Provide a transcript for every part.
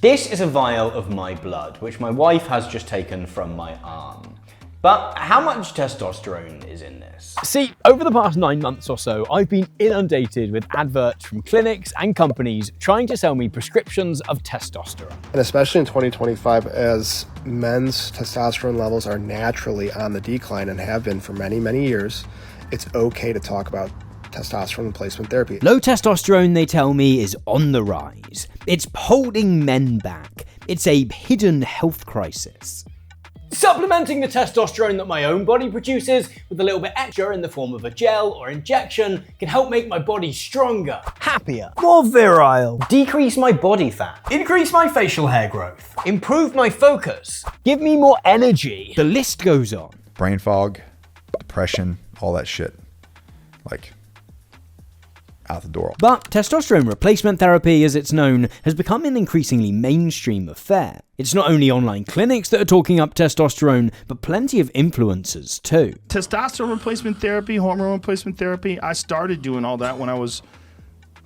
This is a vial of my blood, which my wife has just taken from my arm. But how much testosterone is in this? See, over the past 9 months or so, I've been inundated with adverts from clinics and companies trying to sell me prescriptions of testosterone. And especially in 2025, as men's testosterone levels are naturally on the decline and have been for many, many years, it's okay to talk about testosterone replacement therapy. Low testosterone, they tell me, is on the rise. It's holding men back. It's a hidden health crisis. Supplementing the testosterone that my own body produces with a little bit extra in the form of a gel or injection can help make my body stronger, happier, more virile, Decrease my body fat. increase my facial hair growth, improve my focus, give me more energy. The list goes on. Brain fog, depression, all that shit. Like, out the door. But testosterone replacement therapy, as it's known, has become an increasingly mainstream affair. It's not only online clinics that are talking up testosterone, but plenty of influencers too. Testosterone replacement therapy, hormone replacement therapy, I started doing all that when I was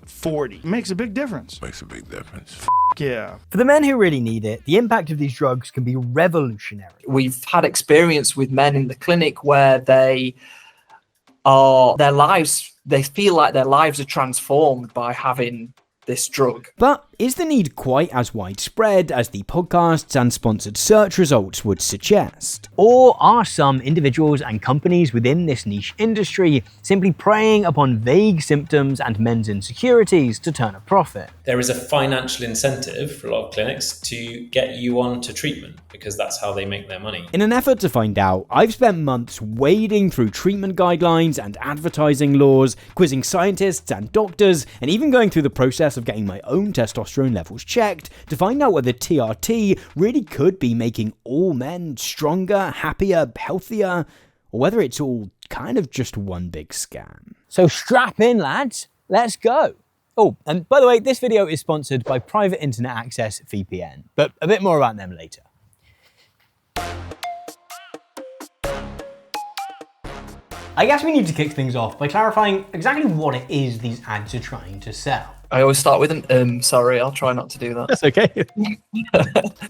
40. It makes a big difference. Makes a big difference. Yeah. For the men who really need it, the impact of these drugs can be revolutionary. We've had experience with men in the clinic where they feel like their lives are transformed by having this drug. But is the need quite as widespread as the podcasts and sponsored search results would suggest? Or are some individuals and companies within this niche industry simply preying upon vague symptoms and men's insecurities to turn a profit? There is a financial incentive for a lot of clinics to get you on to treatment because that's how they make their money. In an effort to find out, I've spent months wading through treatment guidelines and advertising laws, quizzing scientists and doctors, and even going through the process of getting my own testosterone levels checked to find out whether TRT really could be making all men stronger, happier, healthier, or whether it's all kind of just one big scam. So strap in, lads. Let's go. Oh, and by the way, this video is sponsored by Private Internet Access VPN, but a bit more about them later. I guess we need to kick things off by clarifying exactly what it is these ads are trying to sell. I always start with an sorry, I'll try not to do that. That's okay.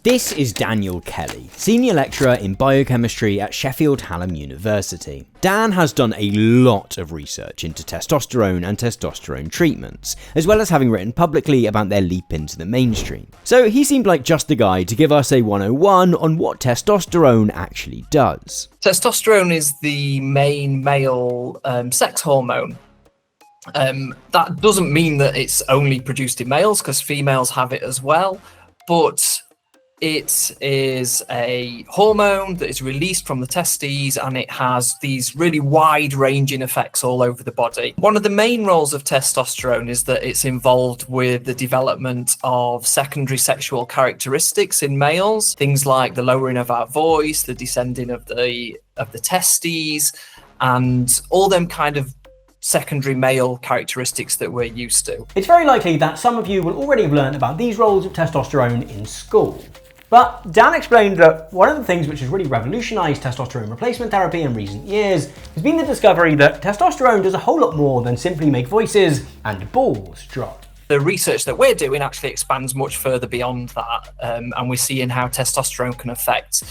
This is Daniel Kelly, senior lecturer in biochemistry at Sheffield Hallam University. Dan has done a lot of research into testosterone and testosterone treatments, as well as having written publicly about their leap into the mainstream. So he seemed like just the guy to give us a 101 on what testosterone actually does. Testosterone is the main male sex hormone. That doesn't mean that it's only produced in males, because females have it as well, but it is a hormone that is released from the testes, and it has these really wide-ranging effects all over the body. One of the main roles of testosterone is that it's involved with the development of secondary sexual characteristics in males, things like the lowering of our voice, the descending of the testes, and all them kind of secondary male characteristics that we're used to. It's very likely that some of you will already have learned about these roles of testosterone in school. But Dan explained that one of the things which has really revolutionized testosterone replacement therapy in recent years has been the discovery that testosterone does a whole lot more than simply make voices and balls drop. The research that we're doing actually expands much further beyond that, and we're seeing how testosterone can affect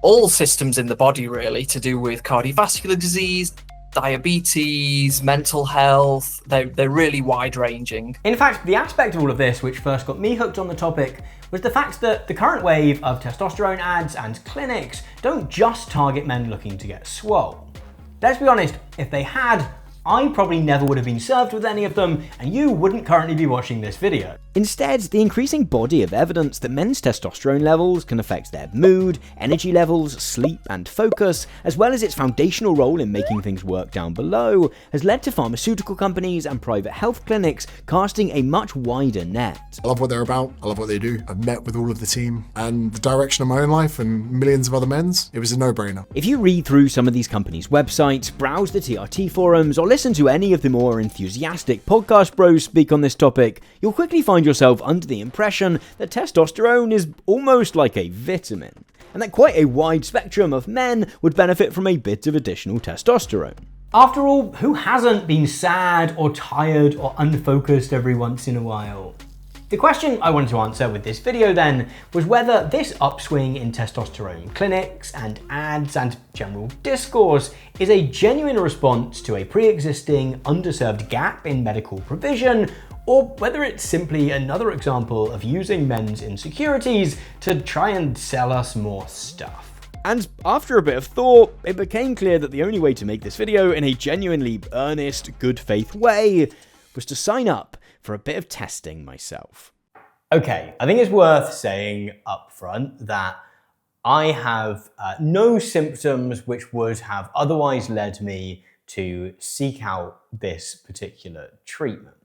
all systems in the body, really, to do with cardiovascular disease, diabetes, mental health. They're really wide-ranging. In fact, the aspect of all of this which first got me hooked on the topic was the fact that the current wave of testosterone ads and clinics don't just target men looking to get swole. Let's be honest, if they had, I probably never would have been served with any of them, and you wouldn't currently be watching this video. Instead, the increasing body of evidence that men's testosterone levels can affect their mood, energy levels, sleep, and focus, as well as its foundational role in making things work down below, has led to pharmaceutical companies and private health clinics casting a much wider net. I love what they're about, I love what they do. I've met with all of the team, and the direction of my own life and millions of other men's, it was a no-brainer. If you read through some of these companies' websites, browse the TRT forums, or listen to any of the more enthusiastic podcast bros speak on this topic, you'll quickly find yourself under the impression that testosterone is almost like a vitamin, and that quite a wide spectrum of men would benefit from a bit of additional testosterone. After all, who hasn't been sad or tired or unfocused every once in a while? The question I wanted to answer with this video then was whether this upswing in testosterone clinics and ads and general discourse is a genuine response to a pre-existing underserved gap in medical provision, or whether it's simply another example of using men's insecurities to try and sell us more stuff. And after a bit of thought, it became clear that the only way to make this video in a genuinely earnest, good faith way was to sign up for a bit of testing myself. Okay, I think it's worth saying up front that I have no symptoms which would have otherwise led me to seek out this particular treatment.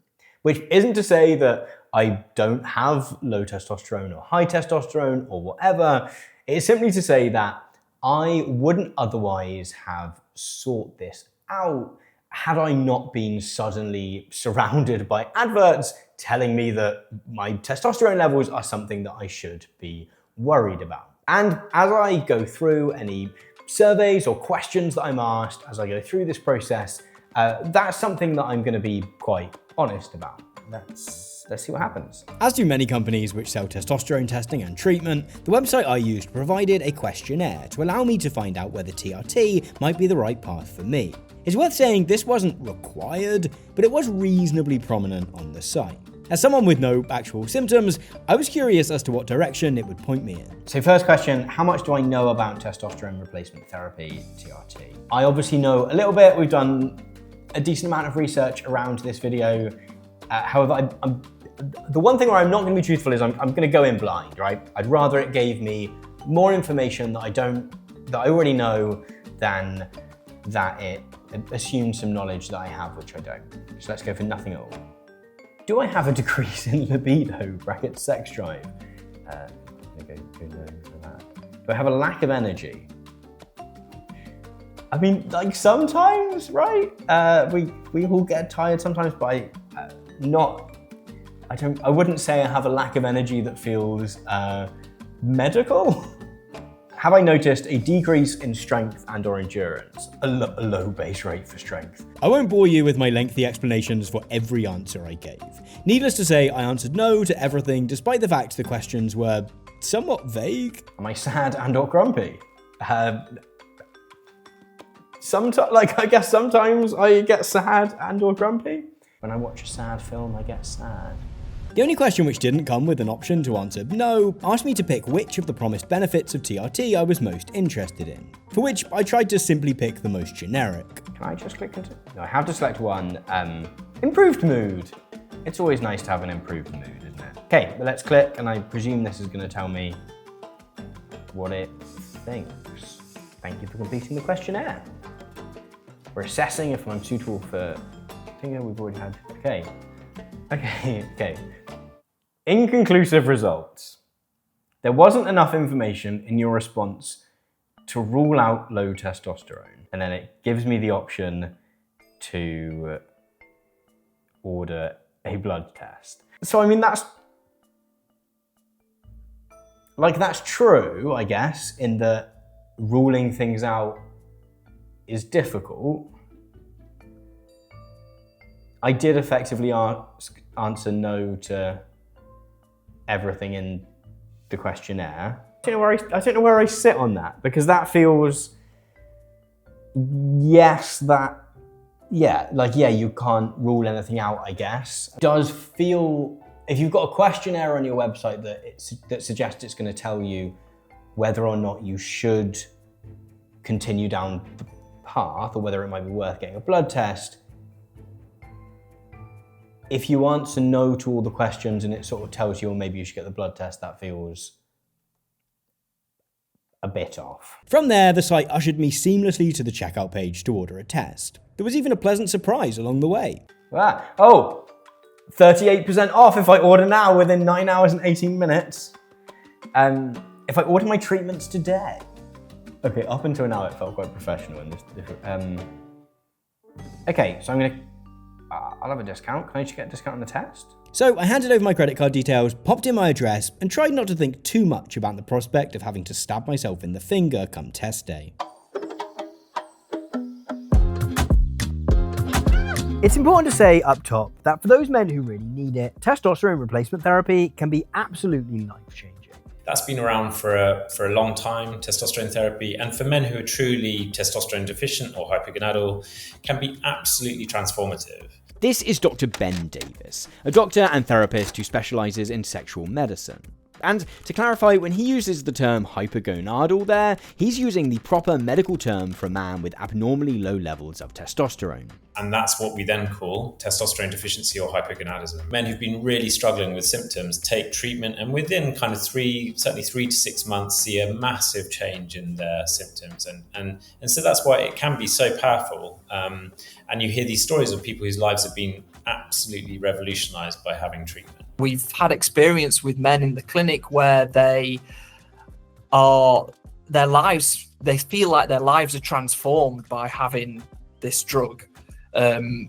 Which isn't to say that I don't have low testosterone or high testosterone or whatever. It is simply to say that I wouldn't otherwise have sought this out had I not been suddenly surrounded by adverts telling me that my testosterone levels are something that I should be worried about. And as I go through any surveys or questions that I'm asked as I go through this process, that's something that I'm going to be quite honest about. Let's see what happens. As do many companies which sell testosterone testing and treatment, the website I used provided a questionnaire to allow me to find out whether TRT might be the right path for me. It's worth saying this wasn't required, but it was reasonably prominent on the site. As someone with no actual symptoms, I was curious as to what direction it would point me in. So first question, how much do I know about testosterone replacement therapy, TRT? I obviously know a little bit. We've done a decent amount of research around this video. However, the one thing where I'm not going to be truthful is I'm going to go in blind, right? I'd rather it gave me more information that I already know than that it assumes some knowledge that I have, which I don't. So let's go for nothing at all. Do I have a decrease in libido, sex drive? Go no for that. Do I have a lack of energy? I mean, like sometimes, right? We all get tired sometimes, but I wouldn't say I have a lack of energy that feels medical. Have I noticed a decrease in strength and or endurance? A low base rate for strength. I won't bore you with my lengthy explanations for every answer I gave. Needless to say, I answered no to everything, despite the fact the questions were somewhat vague. Am I sad and or grumpy? I guess sometimes I get sad and or grumpy. When I watch a sad film, I get sad. The only question which didn't come with an option to answer no asked me to pick which of the promised benefits of TRT I was most interested in, for which I tried to simply pick the most generic. Can I just click continue? No, I have to select one. Improved mood. It's always nice to have an improved mood, isn't it? Okay, but let's click, and I presume this is going to tell me what it thinks. Thank you for completing the questionnaire. We're assessing if I'm suitable for... I think we've already had... Okay. Inconclusive results. There wasn't enough information in your response to rule out low testosterone. And then it gives me the option to order a blood test. So, I mean, that's true, I guess, in that ruling things out is difficult. I did effectively answer no to everything in the questionnaire. I don't know where I sit on that, because that feels, you can't rule anything out, I guess. It does feel, if you've got a questionnaire on your website that suggests it's going to tell you whether or not you should continue down the path, or whether it might be worth getting a blood test, if you answer no to all the questions and it sort of tells you, well, maybe you should get the blood test, that feels a bit off. From there, the site ushered me seamlessly to the checkout page to order a test. There was even a pleasant surprise along the way. 38% off if I order now within 9 hours and 18 minutes. If I order my treatments today. Okay, up until now it felt quite professional in this. Okay, so I'll have a discount. Can I just get a discount on the test? So I handed over my credit card details, popped in my address, and tried not to think too much about the prospect of having to stab myself in the finger come test day. It's important to say up top that for those men who really need it, testosterone replacement therapy can be absolutely life-changing. That's been around for a long time, testosterone therapy, and for men who are truly testosterone deficient or hypogonadal, can be absolutely transformative. This is Dr. Ben Davis, a doctor and therapist who specialises in sexual medicine. And to clarify, when he uses the term hypogonadal there, he's using the proper medical term for a man with abnormally low levels of testosterone. And that's what we then call testosterone deficiency or hypogonadism. Men who've been really struggling with symptoms take treatment, and within kind of certainly 3 to 6 months, see a massive change in their symptoms. And so that's why it can be so powerful. And you hear these stories of people whose lives have been absolutely revolutionized by having treatment. We've had experience with men in the clinic where they feel like their lives are transformed by having this drug. And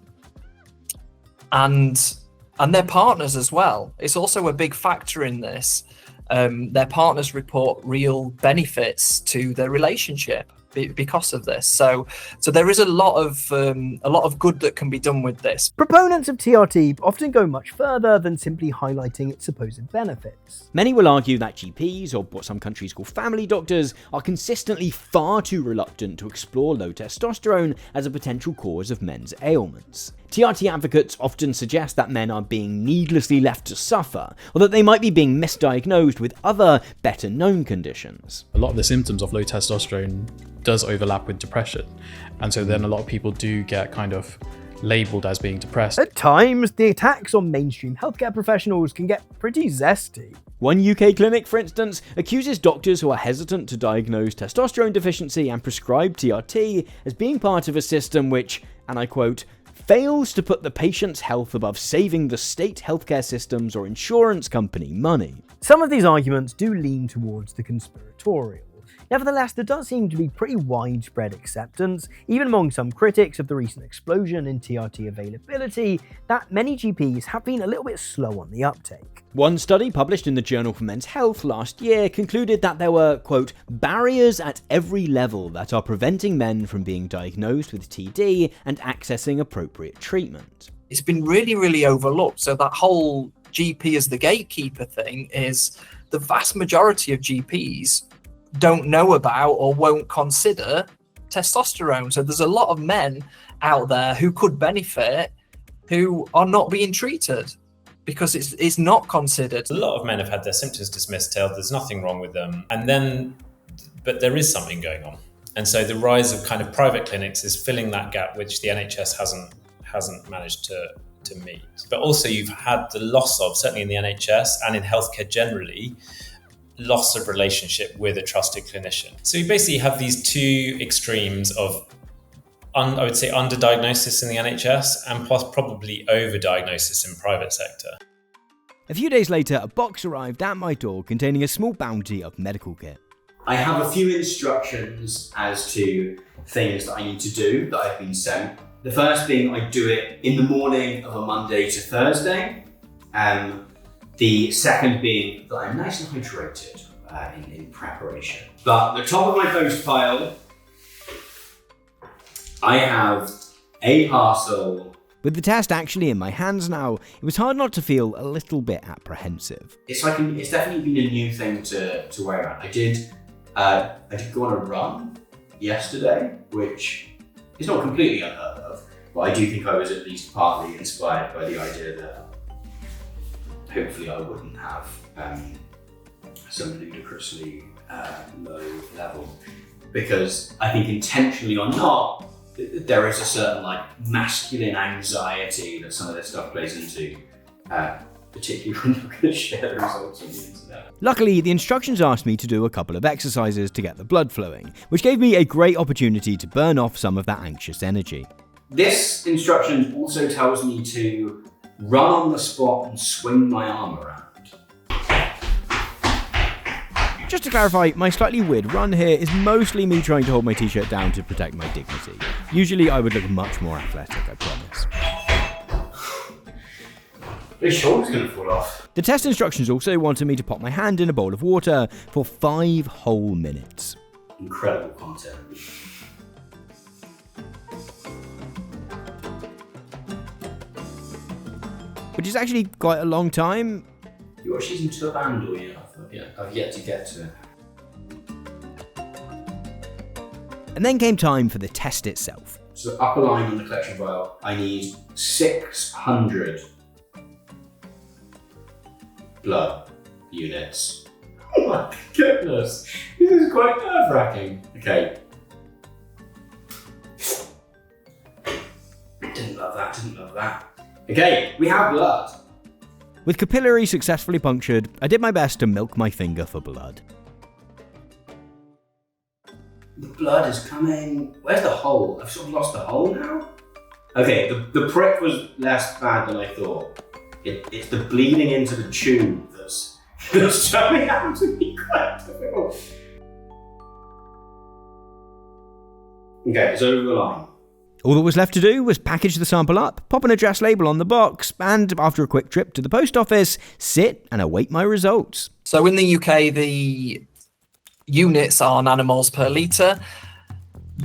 their partners as well. It's also a big factor in this. Their partners report real benefits to their relationship because of this. So there is a lot of good that can be done with this. Proponents of TRT often go much further than simply highlighting its supposed benefits. Many will argue that GPs, or what some countries call family doctors, are consistently far too reluctant to explore low testosterone as a potential cause of men's ailments. TRT advocates often suggest that men are being needlessly left to suffer, or that they might be being misdiagnosed with other, better-known conditions. A lot of the symptoms of low testosterone does overlap with depression, and so then a lot of people do get kind of labelled as being depressed. At times, the attacks on mainstream healthcare professionals can get pretty zesty. One UK clinic, for instance, accuses doctors who are hesitant to diagnose testosterone deficiency and prescribe TRT as being part of a system which, and I quote, fails to put the patient's health above saving the state healthcare systems or insurance company money. Some of these arguments do lean towards the conspiratorial. Nevertheless, there does seem to be pretty widespread acceptance, even among some critics of the recent explosion in TRT availability, that many GPs have been a little bit slow on the uptake. One study published in the Journal for Men's Health last year concluded that there were, quote, barriers at every level that are preventing men from being diagnosed with TD and accessing appropriate treatment. It's been really, really overlooked. So that whole GP as the gatekeeper thing is the vast majority of GPs don't know about or won't consider testosterone. So there's a lot of men out there who could benefit who are not being treated because it's not considered. A lot of men have had their symptoms dismissed, told there's nothing wrong with them, but there is something going on. And so the rise of kind of private clinics is filling that gap which the NHS hasn't managed to meet. But also you've had the loss of, certainly in the NHS and in healthcare generally, loss of relationship with a trusted clinician. So you basically have these two extremes of, I would say, underdiagnosis in the NHS and probably overdiagnosis in private sector. A few days later, a box arrived at my door containing a small bounty of medical kit. I have a few instructions as to things that I need to do that I've been sent. The first being I do it in the morning of a Monday to Thursday. The second being that I'm nice and hydrated in preparation. But the top of my post pile, I have a parcel. With the test actually in my hands now, it was hard not to feel a little bit apprehensive. It's definitely been a new thing to worry about. I did go on a run yesterday, which is not completely unheard of, but I do think I was at least partly inspired by the idea that hopefully I wouldn't have some ludicrously low level, because I think intentionally or not, there is a certain masculine anxiety that some of this stuff plays into, particularly when you're going to share the results on the internet. Luckily, the instructions asked me to do a couple of exercises to get the blood flowing, which gave me a great opportunity to burn off some of that anxious energy. This instruction also tells me to run on the spot and swing my arm around. Just to clarify, my slightly weird run here is mostly me trying to hold my t-shirt down to protect my dignity. Usually I would look much more athletic, I promise. My shoulder's gonna fall off. The test instructions also wanted me to pop my hand in a bowl of water for 5 whole minutes. Incredible content. which is actually quite a long time. You watch season 2 of Andor yet? I've yet to get to it. And then came time for the test itself. So the upper line on the collection file, I need 600 blood units. Oh my goodness, this is quite nerve-wracking. Okay. Didn't love that. Okay, we have blood. With capillary successfully punctured, I did my best to milk my finger for blood. The blood is coming. Where's the hole? I've sort of lost the hole now. Okay, the prick was less bad than I thought. It's the bleeding into the tube that's turning out to be quite difficult. Okay, it's over the line. All that was left to do was package the sample up, pop an address label on the box, and after a quick trip to the post office, sit and await my results. So in the UK, the units are nanomoles per litre.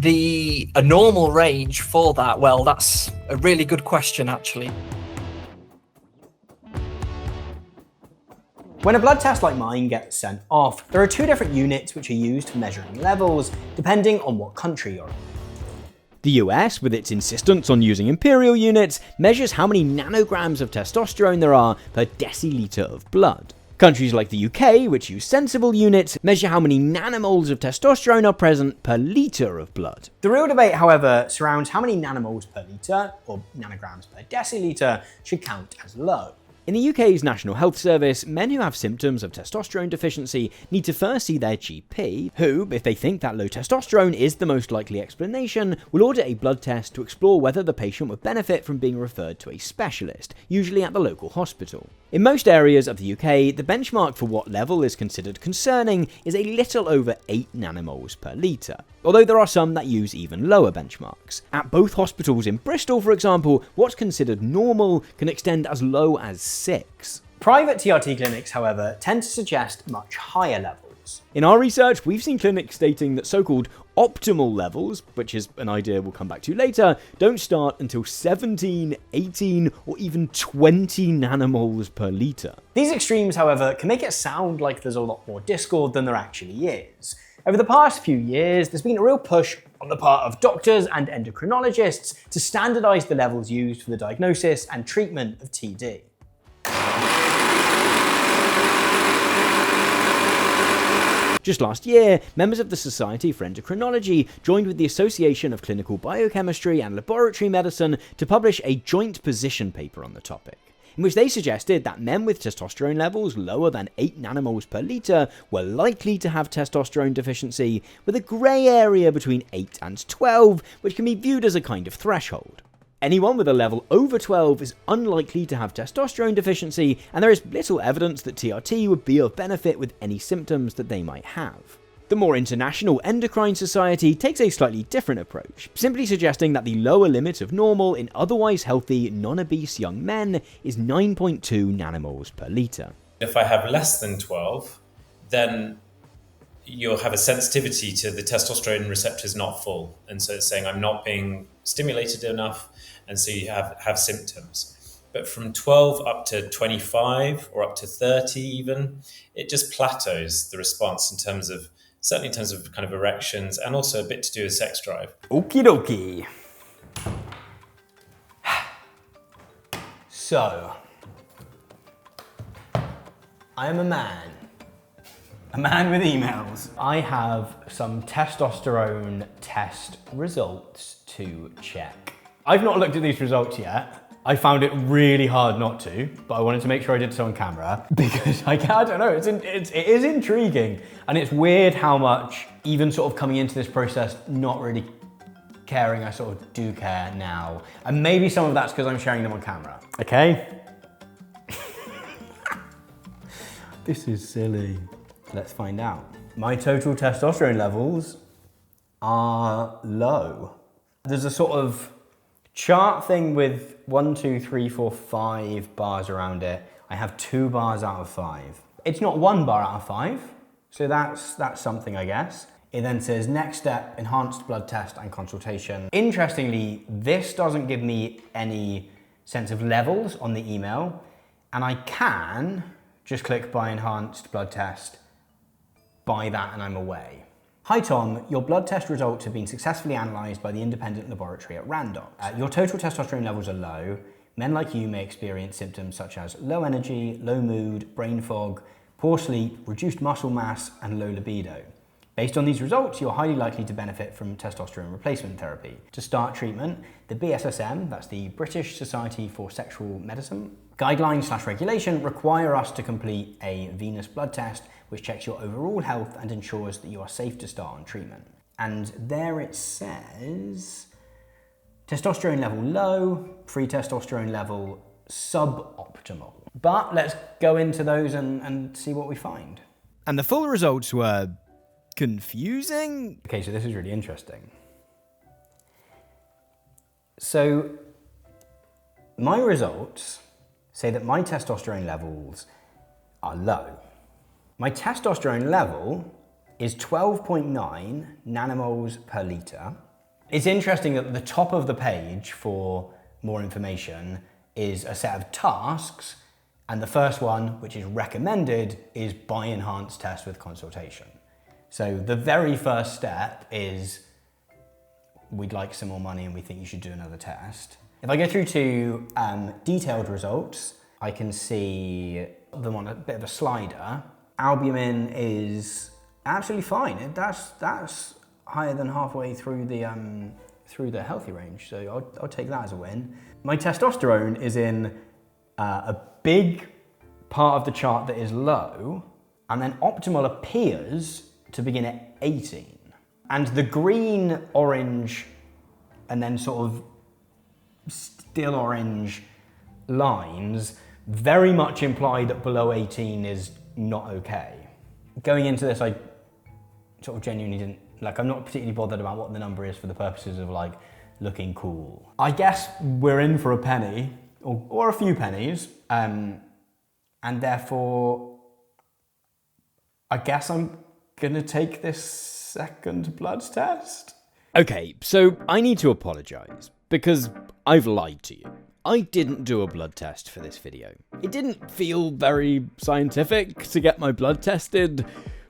A normal range for that, well, that's a really good question, actually. When a blood test like mine gets sent off, there are 2 different units which are used for measuring levels, depending on what country you're in. The US, with its insistence on using imperial units, measures how many nanograms of testosterone there are per deciliter of blood. Countries like the UK, which use sensible units, measure how many nanomoles of testosterone are present per litre of blood. The real debate, however, surrounds how many nanomoles per litre, or nanograms per deciliter, should count as low. In the UK's National Health Service, men who have symptoms of testosterone deficiency need to first see their GP, who, if they think that low testosterone is the most likely explanation, will order a blood test to explore whether the patient would benefit from being referred to a specialist, usually at the local hospital. In most areas of the UK, the benchmark for what level is considered concerning is a little over 8 nanomoles per litre, although there are some that use even lower benchmarks. At both hospitals in Bristol, for example, what's considered normal can extend as low as 6. Private TRT clinics, however, tend to suggest much higher levels. In our research, we've seen clinics stating that so-called optimal levels, which is an idea we'll come back to later, don't start until 17, 18, or even 20 nanomoles per litre. These extremes, however, can make it sound like there's a lot more discord than there actually is. Over the past few years, there's been a real push on the part of doctors and endocrinologists to standardise the levels used for the diagnosis and treatment of TD. Just last year, members of the Society for Endocrinology joined with the Association of Clinical Biochemistry and Laboratory Medicine to publish a joint position paper on the topic, in which they suggested that men with testosterone levels lower than 8 nanomoles per litre were likely to have testosterone deficiency, with a grey area between 8 and 12, which can be viewed as a kind of threshold. Anyone with a level over 12 is unlikely to have testosterone deficiency, and there is little evidence that TRT would be of benefit with any symptoms that they might have. The more international Endocrine Society takes a slightly different approach, simply suggesting that the lower limit of normal in otherwise healthy, non-obese young men is 9.2 nanomoles per litre. If I have less than 12, then you'll have a sensitivity to the testosterone receptors not full. And so it's saying I'm not being stimulated enough, and so you have symptoms. But from 12 up to 25 or up to 30 even, it just plateaus the response certainly in terms of kind of erections, and also a bit to do with sex drive. Okie dokie. So, I am a man with emails. I have some testosterone test results to check. I've not looked at these results yet. I found it really hard not to, but I wanted to make sure I did so on camera because I don't know, it is intriguing. And it's weird how much, even sort of coming into this process, not really caring, I sort of do care now. And maybe some of that's because I'm sharing them on camera. Okay? This is silly. Let's find out. My total testosterone levels are low. There's a sort of chart thing with 1, 2, 3, 4, 5 bars around it. I have 2 bars out of 5. It's not 1 bar out of 5, so that's something, I guess. It then says next step, enhanced blood test and consultation. Interestingly, this doesn't give me any sense of levels on the email, and I can just click buy enhanced blood test, buy that, and I'm away. Hi Tom, your blood test results have been successfully analysed by the independent laboratory at Randox. Your total testosterone levels are low. Men like you may experience symptoms such as low energy, low mood, brain fog, poor sleep, reduced muscle mass, and low libido. Based on these results, you're highly likely to benefit from testosterone replacement therapy. To start treatment, the BSSM, that's the British Society for Sexual Medicine, guidelines/regulation require us to complete a venous blood test which checks your overall health and ensures that you are safe to start on treatment. And there it says, testosterone level low, free testosterone level suboptimal. But let's go into those and see what we find. And the full results were confusing. Okay, so this is really interesting. So my results say that my testosterone levels are low. My testosterone level is 12.9 nanomoles per litre. It's interesting that the top of the page for more information is a set of tasks, and the first one, which is recommended, is buy enhanced test with consultation. So the very first step is we'd like some more money and we think you should do another test. If I go through to detailed results, I can see them on a bit of a slider. Albumin is absolutely fine. That's higher than halfway through the healthy range, so I'll take that as a win. My testosterone is in a big part of the chart that is low, and then optimal appears to begin at 18. And the green, orange, and then sort of still orange lines very much imply that below 18 is not okay. Going into this, I sort of genuinely didn't, I'm not particularly bothered about what the number is for the purposes of looking cool. I guess we're in for a penny, or a few pennies, and therefore, I guess I'm gonna take this second blood test. Okay, so I need to apologise, because I've lied to you. I didn't do a blood test for this video. It didn't feel very scientific to get my blood tested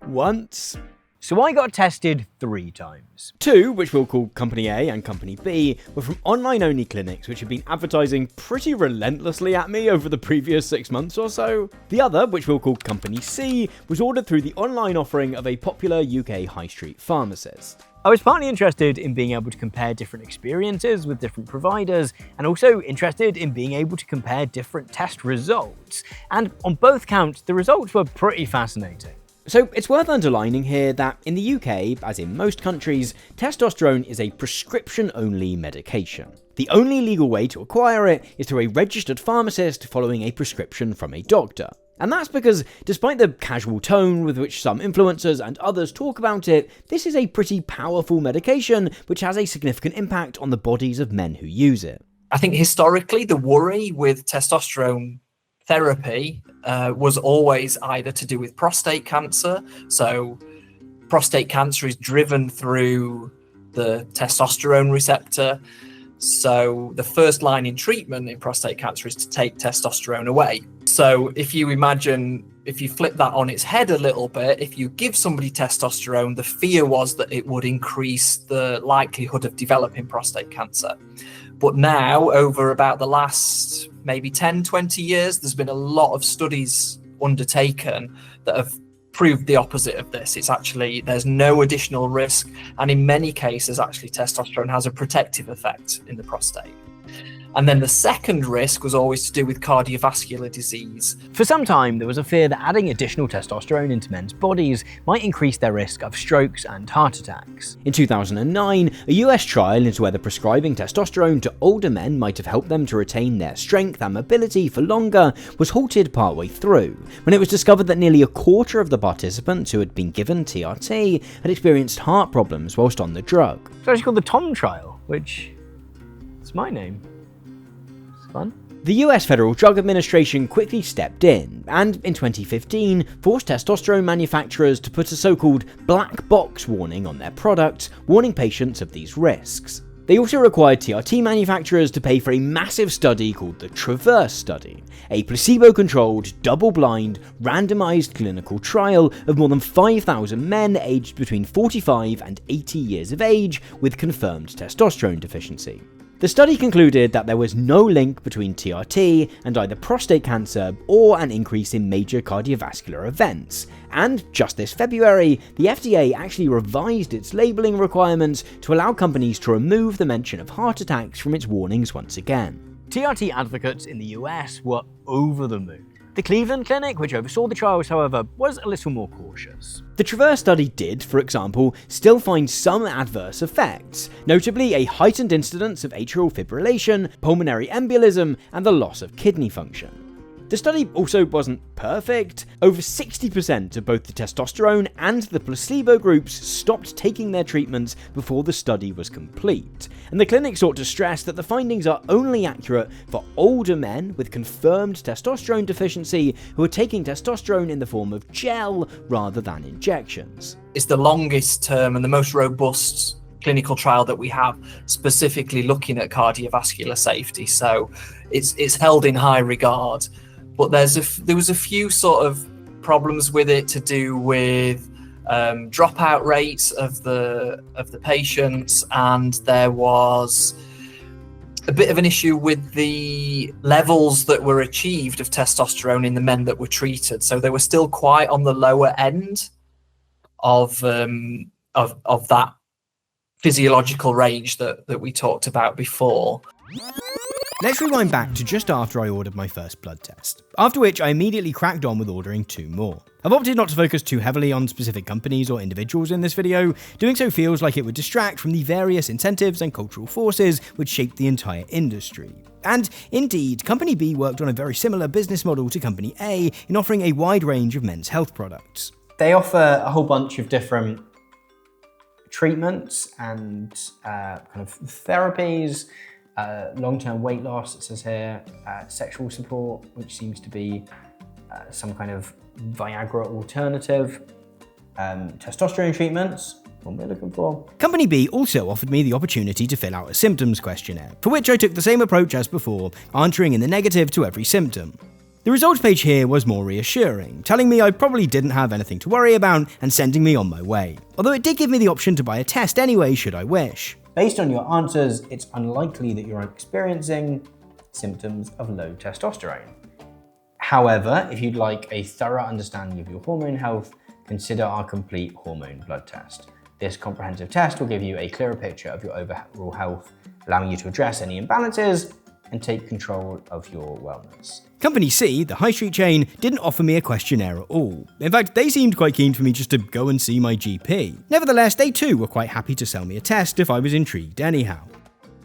once. So I got tested 3 times. 2, which we'll call Company A and Company B, were from online-only clinics which have been advertising pretty relentlessly at me over the previous 6 months or so. The other, which we'll call Company C, was ordered through the online offering of a popular UK high street pharmacist. I was partly interested in being able to compare different experiences with different providers, and also interested in being able to compare different test results. And on both counts, the results were pretty fascinating. So it's worth underlining here that in the UK, as in most countries, testosterone is a prescription-only medication. The only legal way to acquire it is through a registered pharmacist following a prescription from a doctor. And that's because, despite the casual tone with which some influencers and others talk about it, this is a pretty powerful medication which has a significant impact on the bodies of men who use it. I think historically the worry with testosterone therapy was always either to do with prostate cancer. So prostate cancer is driven through the testosterone receptor. So the first line in treatment in prostate cancer is to take testosterone away. So if you flip that on its head a little bit, if you give somebody testosterone, the fear was that it would increase the likelihood of developing prostate cancer. But now, over about the last maybe 10, 20 years, there's been a lot of studies undertaken that have proved the opposite of this. It's actually, there's no additional risk. And in many cases, actually, testosterone has a protective effect in the prostate. And then the second risk was always to do with cardiovascular disease. For some time, there was a fear that adding additional testosterone into men's bodies might increase their risk of strokes and heart attacks. In 2009, a US trial into whether prescribing testosterone to older men might have helped them to retain their strength and mobility for longer was halted partway through, when it was discovered that nearly a quarter of the participants who had been given TRT had experienced heart problems whilst on the drug. It's actually called the Tom trial, which is my name. Fun. The US Federal Drug Administration quickly stepped in and, in 2015, forced testosterone manufacturers to put a so-called black box warning on their products, warning patients of these risks. They also required TRT manufacturers to pay for a massive study called the Traverse Study, a placebo-controlled, double-blind, randomized clinical trial of more than 5,000 men aged between 45 and 80 years of age with confirmed testosterone deficiency. The study concluded that there was no link between TRT and either prostate cancer or an increase in major cardiovascular events, and just this February, the FDA actually revised its labeling requirements to allow companies to remove the mention of heart attacks from its warnings once again. TRT advocates in the US were over the moon. The Cleveland Clinic, which oversaw the trials, however, was a little more cautious. The Traverse study did, for example, still find some adverse effects, notably a heightened incidence of atrial fibrillation, pulmonary embolism, and the loss of kidney function. The study also wasn't perfect. Over 60% of both the testosterone and the placebo groups stopped taking their treatments before the study was complete, and the clinic sought to stress that the findings are only accurate for older men with confirmed testosterone deficiency who are taking testosterone in the form of gel rather than injections. It's the longest term and the most robust clinical trial that we have specifically looking at cardiovascular safety, so it's held in high regard. But there was a few sort of problems with it to do with dropout rates of the patients, and there was a bit of an issue with the levels that were achieved of testosterone in the men that were treated. So they were still quite on the lower end of that physiological range that we talked about before. Let's rewind back to just after I ordered my first blood test, after which I immediately cracked on with ordering 2 more. I've opted not to focus too heavily on specific companies or individuals in this video. Doing so feels like it would distract from the various incentives and cultural forces which shape the entire industry. And indeed, Company B worked on a very similar business model to Company A in offering a wide range of men's health products. They offer a whole bunch of different treatments and kind of therapies, long-term weight loss, it says here, sexual support, which seems to be some kind of Viagra alternative, testosterone treatments, what we're looking for. Company B also offered me the opportunity to fill out a symptoms questionnaire, for which I took the same approach as before, answering in the negative to every symptom. The results page here was more reassuring, telling me I probably didn't have anything to worry about and sending me on my way, although it did give me the option to buy a test anyway should I wish. Based on your answers, it's unlikely that you're experiencing symptoms of low testosterone. However, if you'd like a thorough understanding of your hormone health, consider our complete hormone blood test. This comprehensive test will give you a clearer picture of your overall health, allowing you to address any imbalances and take control of your wellness. Company C, the high street chain, didn't offer me a questionnaire at all. In fact, they seemed quite keen for me just to go and see my GP. Nevertheless, they too were quite happy to sell me a test if I was intrigued anyhow.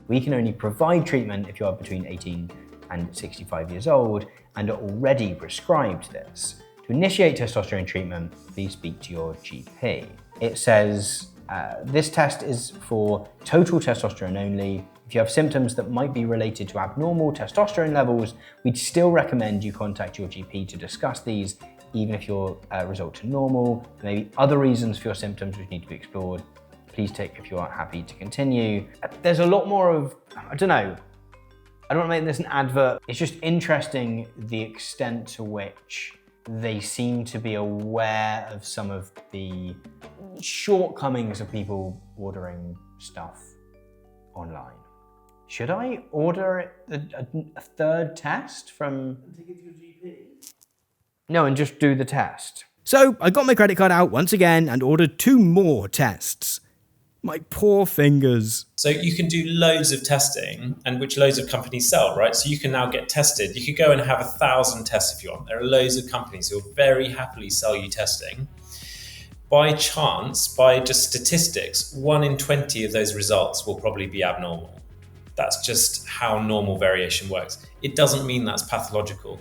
We can only provide treatment if you are between 18 and 65 years old and are already prescribed this. To initiate testosterone treatment, please speak to your GP. It says, this test is for total testosterone only. If you have symptoms that might be related to abnormal testosterone levels, we'd still recommend you contact your GP to discuss these, even if your results are normal. There may be other reasons for your symptoms which need to be explored. Please take if you are happy to continue. There's a lot more of, I don't want to make this an advert. It's just interesting the extent to which they seem to be aware of some of the shortcomings of people ordering stuff online. Should I order a third test from... Take it to your GP? No, and just do the test. So I got my credit card out once again and ordered 2 more tests. My poor fingers. So you can do loads of testing, and which loads of companies sell, right? So you can now get tested. You could go and have 1,000 tests if you want. There are loads of companies who will very happily sell you testing. By chance, by just statistics, 1 in 20 of those results will probably be abnormal. That's just how normal variation works. It doesn't mean that's pathological.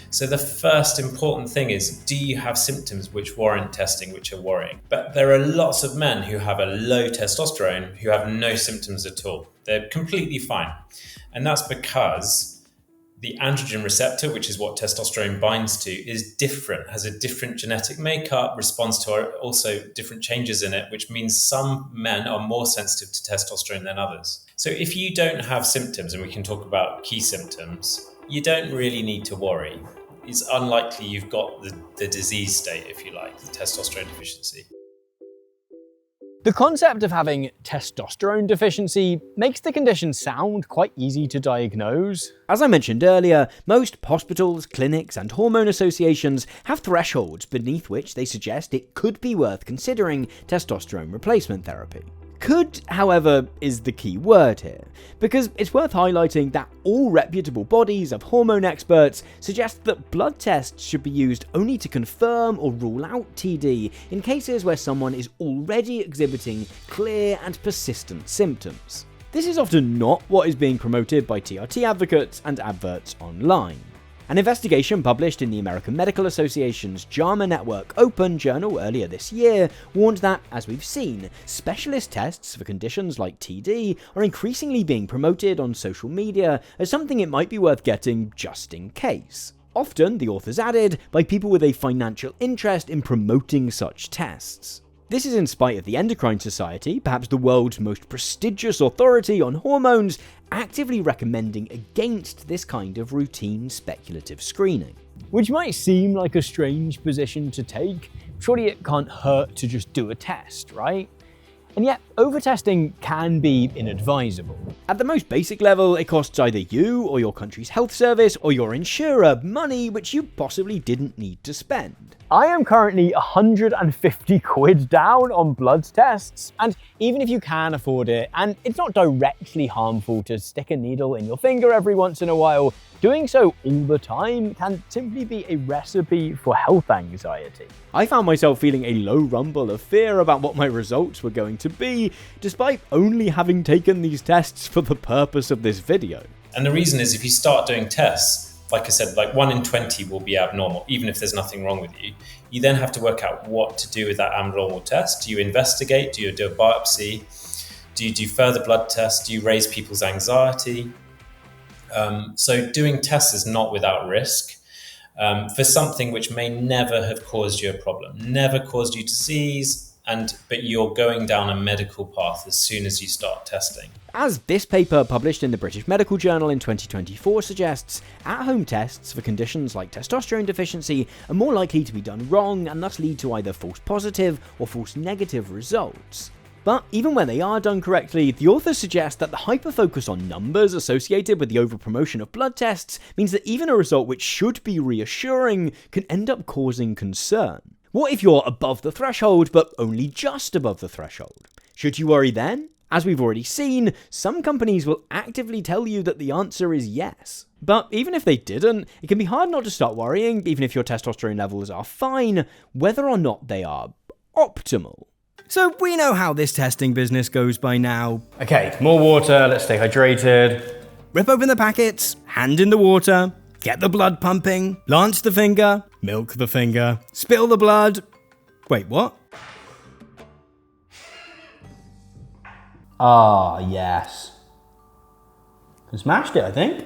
So the first important thing is, do you have symptoms which warrant testing, which are worrying? But there are lots of men who have a low testosterone who have no symptoms at all. They're completely fine. And that's because the androgen receptor, which is what testosterone binds to, is different, has a different genetic makeup, responds to also different changes in it, which means some men are more sensitive to testosterone than others. So if you don't have symptoms, and we can talk about key symptoms, you don't really need to worry. It's unlikely you've got the disease state, if you like, the testosterone deficiency. The concept of having testosterone deficiency makes the condition sound quite easy to diagnose. As I mentioned earlier, most hospitals, clinics, and hormone associations have thresholds beneath which they suggest it could be worth considering testosterone replacement therapy. Could, however, is the key word here, because it's worth highlighting that all reputable bodies of hormone experts suggest that blood tests should be used only to confirm or rule out TD in cases where someone is already exhibiting clear and persistent symptoms. This is often not what is being promoted by TRT advocates and adverts online. An investigation published in the American Medical Association's JAMA Network Open journal earlier this year warned that, as we've seen, specialist tests for conditions like TD are increasingly being promoted on social media as something it might be worth getting just in case. Often, the authors added, by people with a financial interest in promoting such tests. This is in spite of the Endocrine Society, perhaps the world's most prestigious authority on hormones, actively recommending against this kind of routine speculative screening. Which might seem like a strange position to take. Surely it can't hurt to just do a test, right? And yet, overtesting can be inadvisable. At the most basic level, it costs either you or your country's health service or your insurer money which you possibly didn't need to spend. I am currently 150 quid down on blood tests, and even if you can afford it, and it's not directly harmful to stick a needle in your finger every once in a while, doing so all the time can simply be a recipe for health anxiety. I found myself feeling a low rumble of fear about what my results were going to be, despite only having taken these tests for the purpose of this video. And the reason is if you start doing tests, like I said, like 1 in 20 will be abnormal, even if there's nothing wrong with you. You then have to work out what to do with that abnormal test. Do you investigate? Do you do a biopsy? Do you do further blood tests? Do you raise people's anxiety? So doing tests is not without risk for something which may never have caused you a problem, never caused you disease, but you're going down a medical path as soon as you start testing. As this paper published in the British Medical Journal in 2024 suggests, at-home tests for conditions like testosterone deficiency are more likely to be done wrong and thus lead to either false positive or false negative results. But even when they are done correctly, the authors suggest that the hyper-focus on numbers associated with the overpromotion of blood tests means that even a result which should be reassuring can end up causing concern. What if you're above the threshold, but only just above the threshold? Should you worry then? As we've already seen, some companies will actively tell you that the answer is yes. But even if they didn't, it can be hard not to start worrying, even if your testosterone levels are fine, whether or not they are optimal. So we know how this testing business goes by now. Okay, more water, let's stay hydrated. Rip open the packets, hand in the water, get the blood pumping, lance the finger, milk the finger, spill the blood. Wait, what? Ah, yes. I smashed it, I think.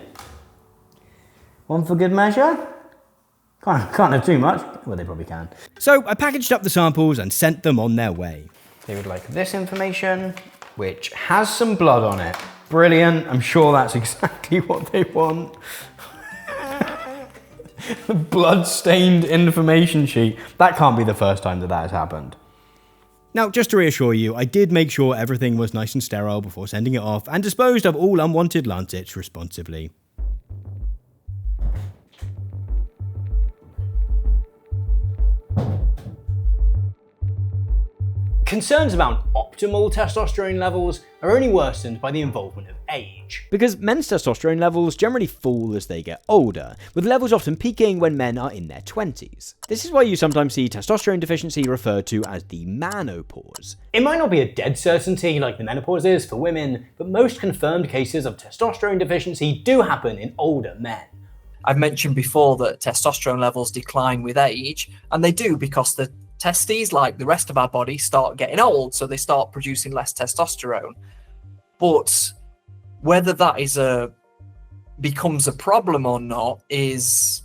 One for good measure. Can't have too much. Well, they probably can. So I packaged up the samples and sent them on their way. They would like this information, which has some blood on it. Brilliant. I'm sure that's exactly what they want. Blood-stained information sheet. That can't be the first time that has happened. Now, just to reassure you, I did make sure everything was nice and sterile before sending it off and disposed of all unwanted lancets responsibly. Concerns about optimal testosterone levels are only worsened by the involvement of age. Because men's testosterone levels generally fall as they get older, with levels often peaking when men are in their 20s. This is why you sometimes see testosterone deficiency referred to as the manopause. It might not be a dead certainty like the menopause is for women, but most confirmed cases of testosterone deficiency do happen in older men. I've mentioned before that testosterone levels decline with age, and they do because the testes, like the rest of our body, start getting old, so they start producing less testosterone. But whether that becomes a problem or not is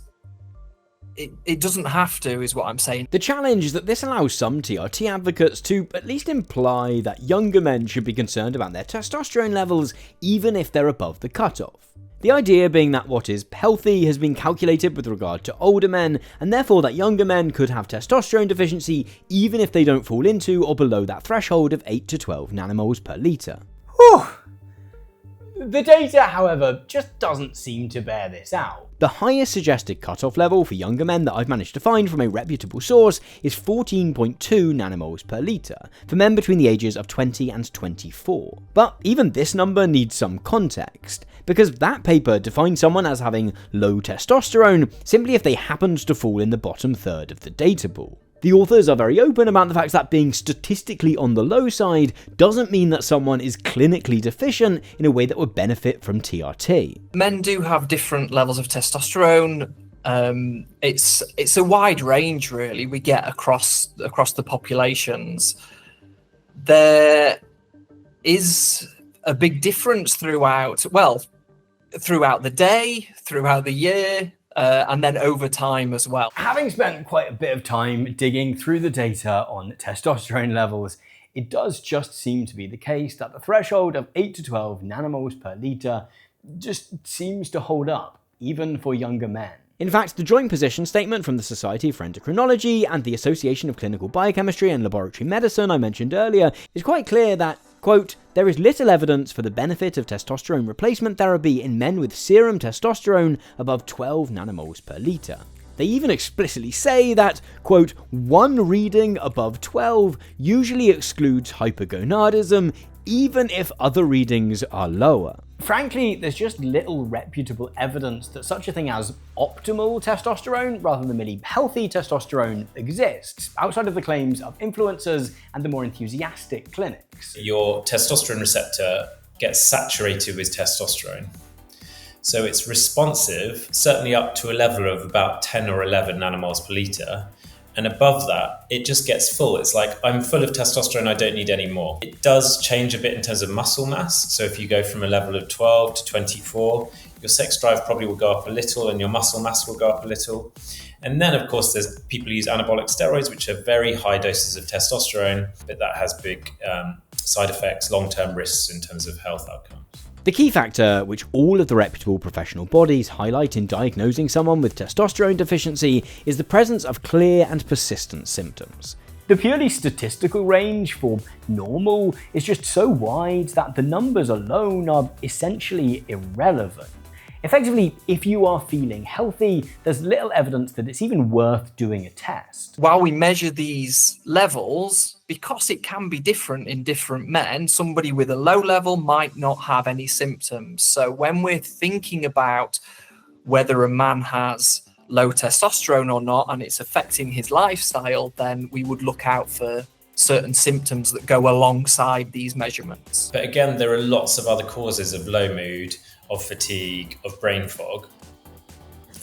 it doesn't have to, is what I'm saying. The challenge is that this allows some TRT advocates to at least imply that younger men should be concerned about their testosterone levels even if they're above the cutoff. The idea being that what is healthy has been calculated with regard to older men, and therefore that younger men could have testosterone deficiency even if they don't fall into or below that threshold of 8 to 12 nanomoles per litre. Whew. The data, however, just doesn't seem to bear this out. The highest suggested cutoff level for younger men that I've managed to find from a reputable source is 14.2 nanomoles per litre for men between the ages of 20 and 24. But even this number needs some context, because that paper defines someone as having low testosterone simply if they happened to fall in the bottom third of the data pool. The authors are very open about the fact that being statistically on the low side doesn't mean that someone is clinically deficient in a way that would benefit from TRT. Men do have different levels of testosterone. It's a wide range, really, we get across the populations. There is a big difference throughout the day, throughout the year, and then over time as well. Having spent quite a bit of time digging through the data on testosterone levels, it does just seem to be the case that the threshold of 8 to 12 nanomoles per litre just seems to hold up, even for younger men. In fact, the joint position statement from the Society for Endocrinology and the Association of Clinical Biochemistry and Laboratory Medicine I mentioned earlier is quite clear that, quote, there is little evidence for the benefit of testosterone replacement therapy in men with serum testosterone above 12 nanomoles per litre. They even explicitly say that, quote, one reading above 12 usually excludes hypergonadism, even if other readings are lower. Frankly, there's just little reputable evidence that such a thing as optimal testosterone, rather than merely healthy testosterone, exists, outside of the claims of influencers and the more enthusiastic clinics. Your testosterone receptor gets saturated with testosterone. So it's responsive, certainly up to a level of about 10 or 11 nanomoles per litre. And above that, it just gets full. It's like, I'm full of testosterone, I don't need any more. It does change a bit in terms of muscle mass. So if you go from a level of 12 to 24, your sex drive probably will go up a little and your muscle mass will go up a little. And then, of course, there's people who use anabolic steroids, which are very high doses of testosterone, but that has big side effects, long-term risks in terms of health outcomes. The key factor, which all of the reputable professional bodies highlight in diagnosing someone with testosterone deficiency, is the presence of clear and persistent symptoms. The purely statistical range for normal is just so wide that the numbers alone are essentially irrelevant. Effectively, if you are feeling healthy, there's little evidence that it's even worth doing a test. While we measure these levels, because it can be different in different men, somebody with a low level might not have any symptoms. So when we're thinking about whether a man has low testosterone or not, and it's affecting his lifestyle, then we would look out for certain symptoms that go alongside these measurements. But again, there are lots of other causes of low mood, of fatigue, of brain fog.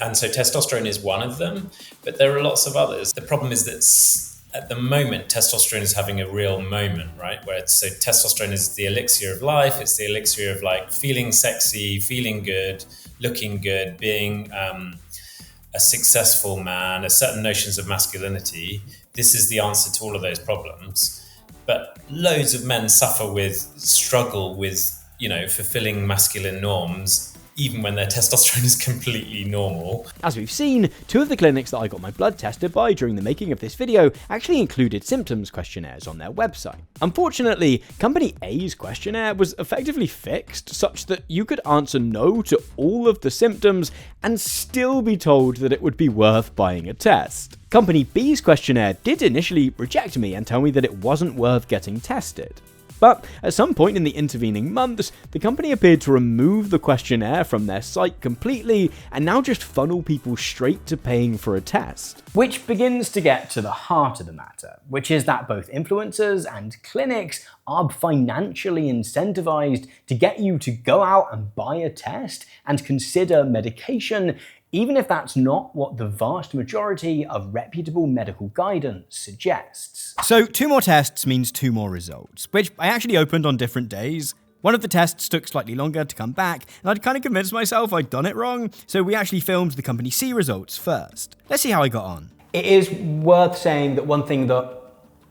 And so testosterone is one of them, but there are lots of others. The problem is that at the moment, testosterone is having a real moment, right? So testosterone is the elixir of life. It's the elixir of like feeling sexy, feeling good, looking good, being a successful man, certain notions of masculinity. This is the answer to all of those problems. But loads of men struggle with, fulfilling masculine norms, even when their testosterone is completely normal. As we've seen, 2 of the clinics that I got my blood tested by during the making of this video actually included symptoms questionnaires on their website. Unfortunately, Company A's questionnaire was effectively fixed such that you could answer no to all of the symptoms and still be told that it would be worth buying a test. Company B's questionnaire did initially reject me and tell me that it wasn't worth getting tested. But at some point in the intervening months, the company appeared to remove the questionnaire from their site completely and now just funnel people straight to paying for a test. Which begins to get to the heart of the matter, which is that both influencers and clinics are financially incentivized to get you to go out and buy a test and consider medication, even if that's not what the vast majority of reputable medical guidance suggests. So 2 more tests means 2 more results, which I actually opened on different days. One of the tests took slightly longer to come back, and I'd kind of convinced myself I'd done it wrong, so we actually filmed the company C results first. Let's see how I got on. It is worth saying that one thing that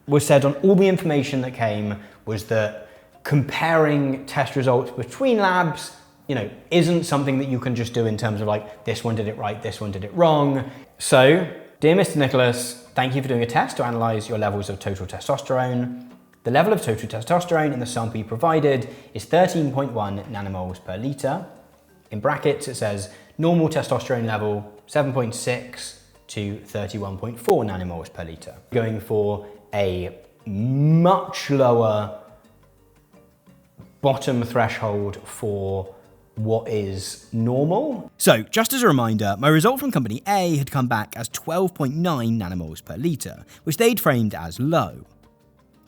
was said on all the information that came was that comparing test results between labs, isn't something that you can just do in terms of like, this one did it right, this one did it wrong. So, dear Mr. Nicholas, thank you for doing a test to analyze your levels of total testosterone. The level of total testosterone in the sample you provided is 13.1 nanomoles per litre. In brackets, it says normal testosterone level 7.6 to 31.4 nanomoles per litre. Going for a much lower bottom threshold for what is normal. So, just as a reminder, my result from company A had come back as 12.9 nanomoles per litre, which they'd framed as low.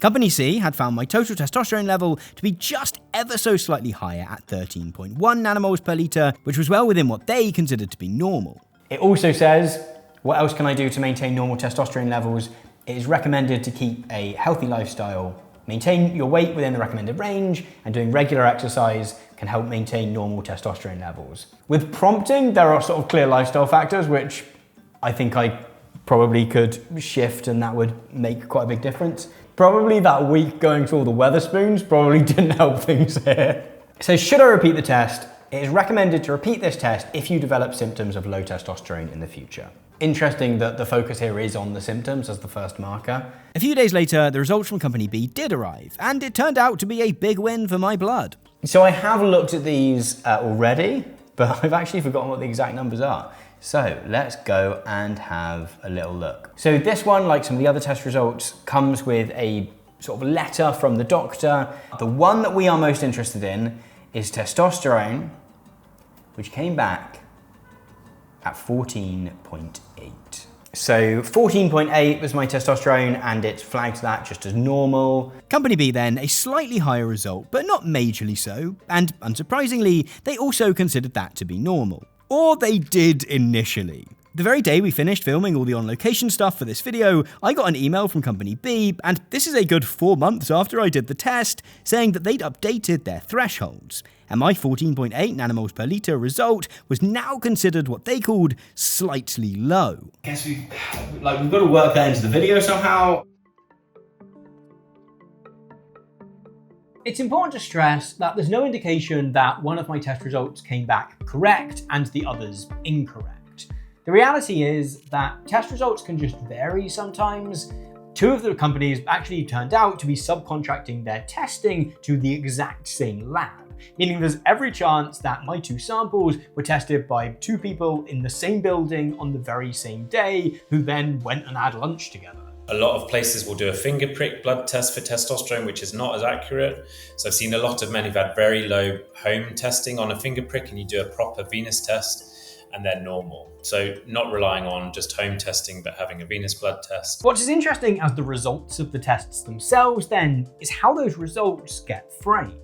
Company C had found my total testosterone level to be just ever so slightly higher at 13.1 nanomoles per litre, which was well within what they considered to be normal. It also says, what else can I do to maintain normal testosterone levels? It is recommended to keep a healthy lifestyle, maintain your weight within the recommended range, and doing regular exercise can help maintain normal testosterone levels. With prompting, there are sort of clear lifestyle factors, which I think I probably could shift and that would make quite a big difference. Probably that week going through all the Weatherspoons probably didn't help things here. So should I repeat the test? It is recommended to repeat this test if you develop symptoms of low testosterone in the future. Interesting that the focus here is on the symptoms as the first marker. A few days later, the results from Company B did arrive, and it turned out to be a big win for my blood. So I have looked at these already, but I've actually forgotten what the exact numbers are. So let's go and have a little look. So this one, like some of the other test results, comes with a sort of letter from the doctor. The one that we are most interested in is testosterone, which came back at 14.8. So 14.8 was my testosterone, and it's flagged that just as normal. Company B then, a slightly higher result, but not majorly so, and unsurprisingly, they also considered that to be normal. Or they did initially. The very day we finished filming all the on-location stuff for this video, I got an email from Company B, and this is a good 4 months after I did the test, saying that they'd updated their thresholds, and my 14.8 nanomoles per litre result was now considered what they called slightly low. I guess we've got to work that into the video somehow. It's important to stress that there's no indication that one of my test results came back correct and the others incorrect. The reality is that test results can just vary sometimes. 2 of the companies actually turned out to be subcontracting their testing to the exact same lab, meaning there's every chance that my 2 samples were tested by 2 people in the same building on the very same day who then went and had lunch together. A lot of places will do a finger prick blood test for testosterone, which is not as accurate. So I've seen a lot of men who've had very low home testing on a finger prick, and you do a proper venous test and they're normal. So not relying on just home testing, but having a venous blood test. What's as interesting as the results of the tests themselves then is how those results get framed.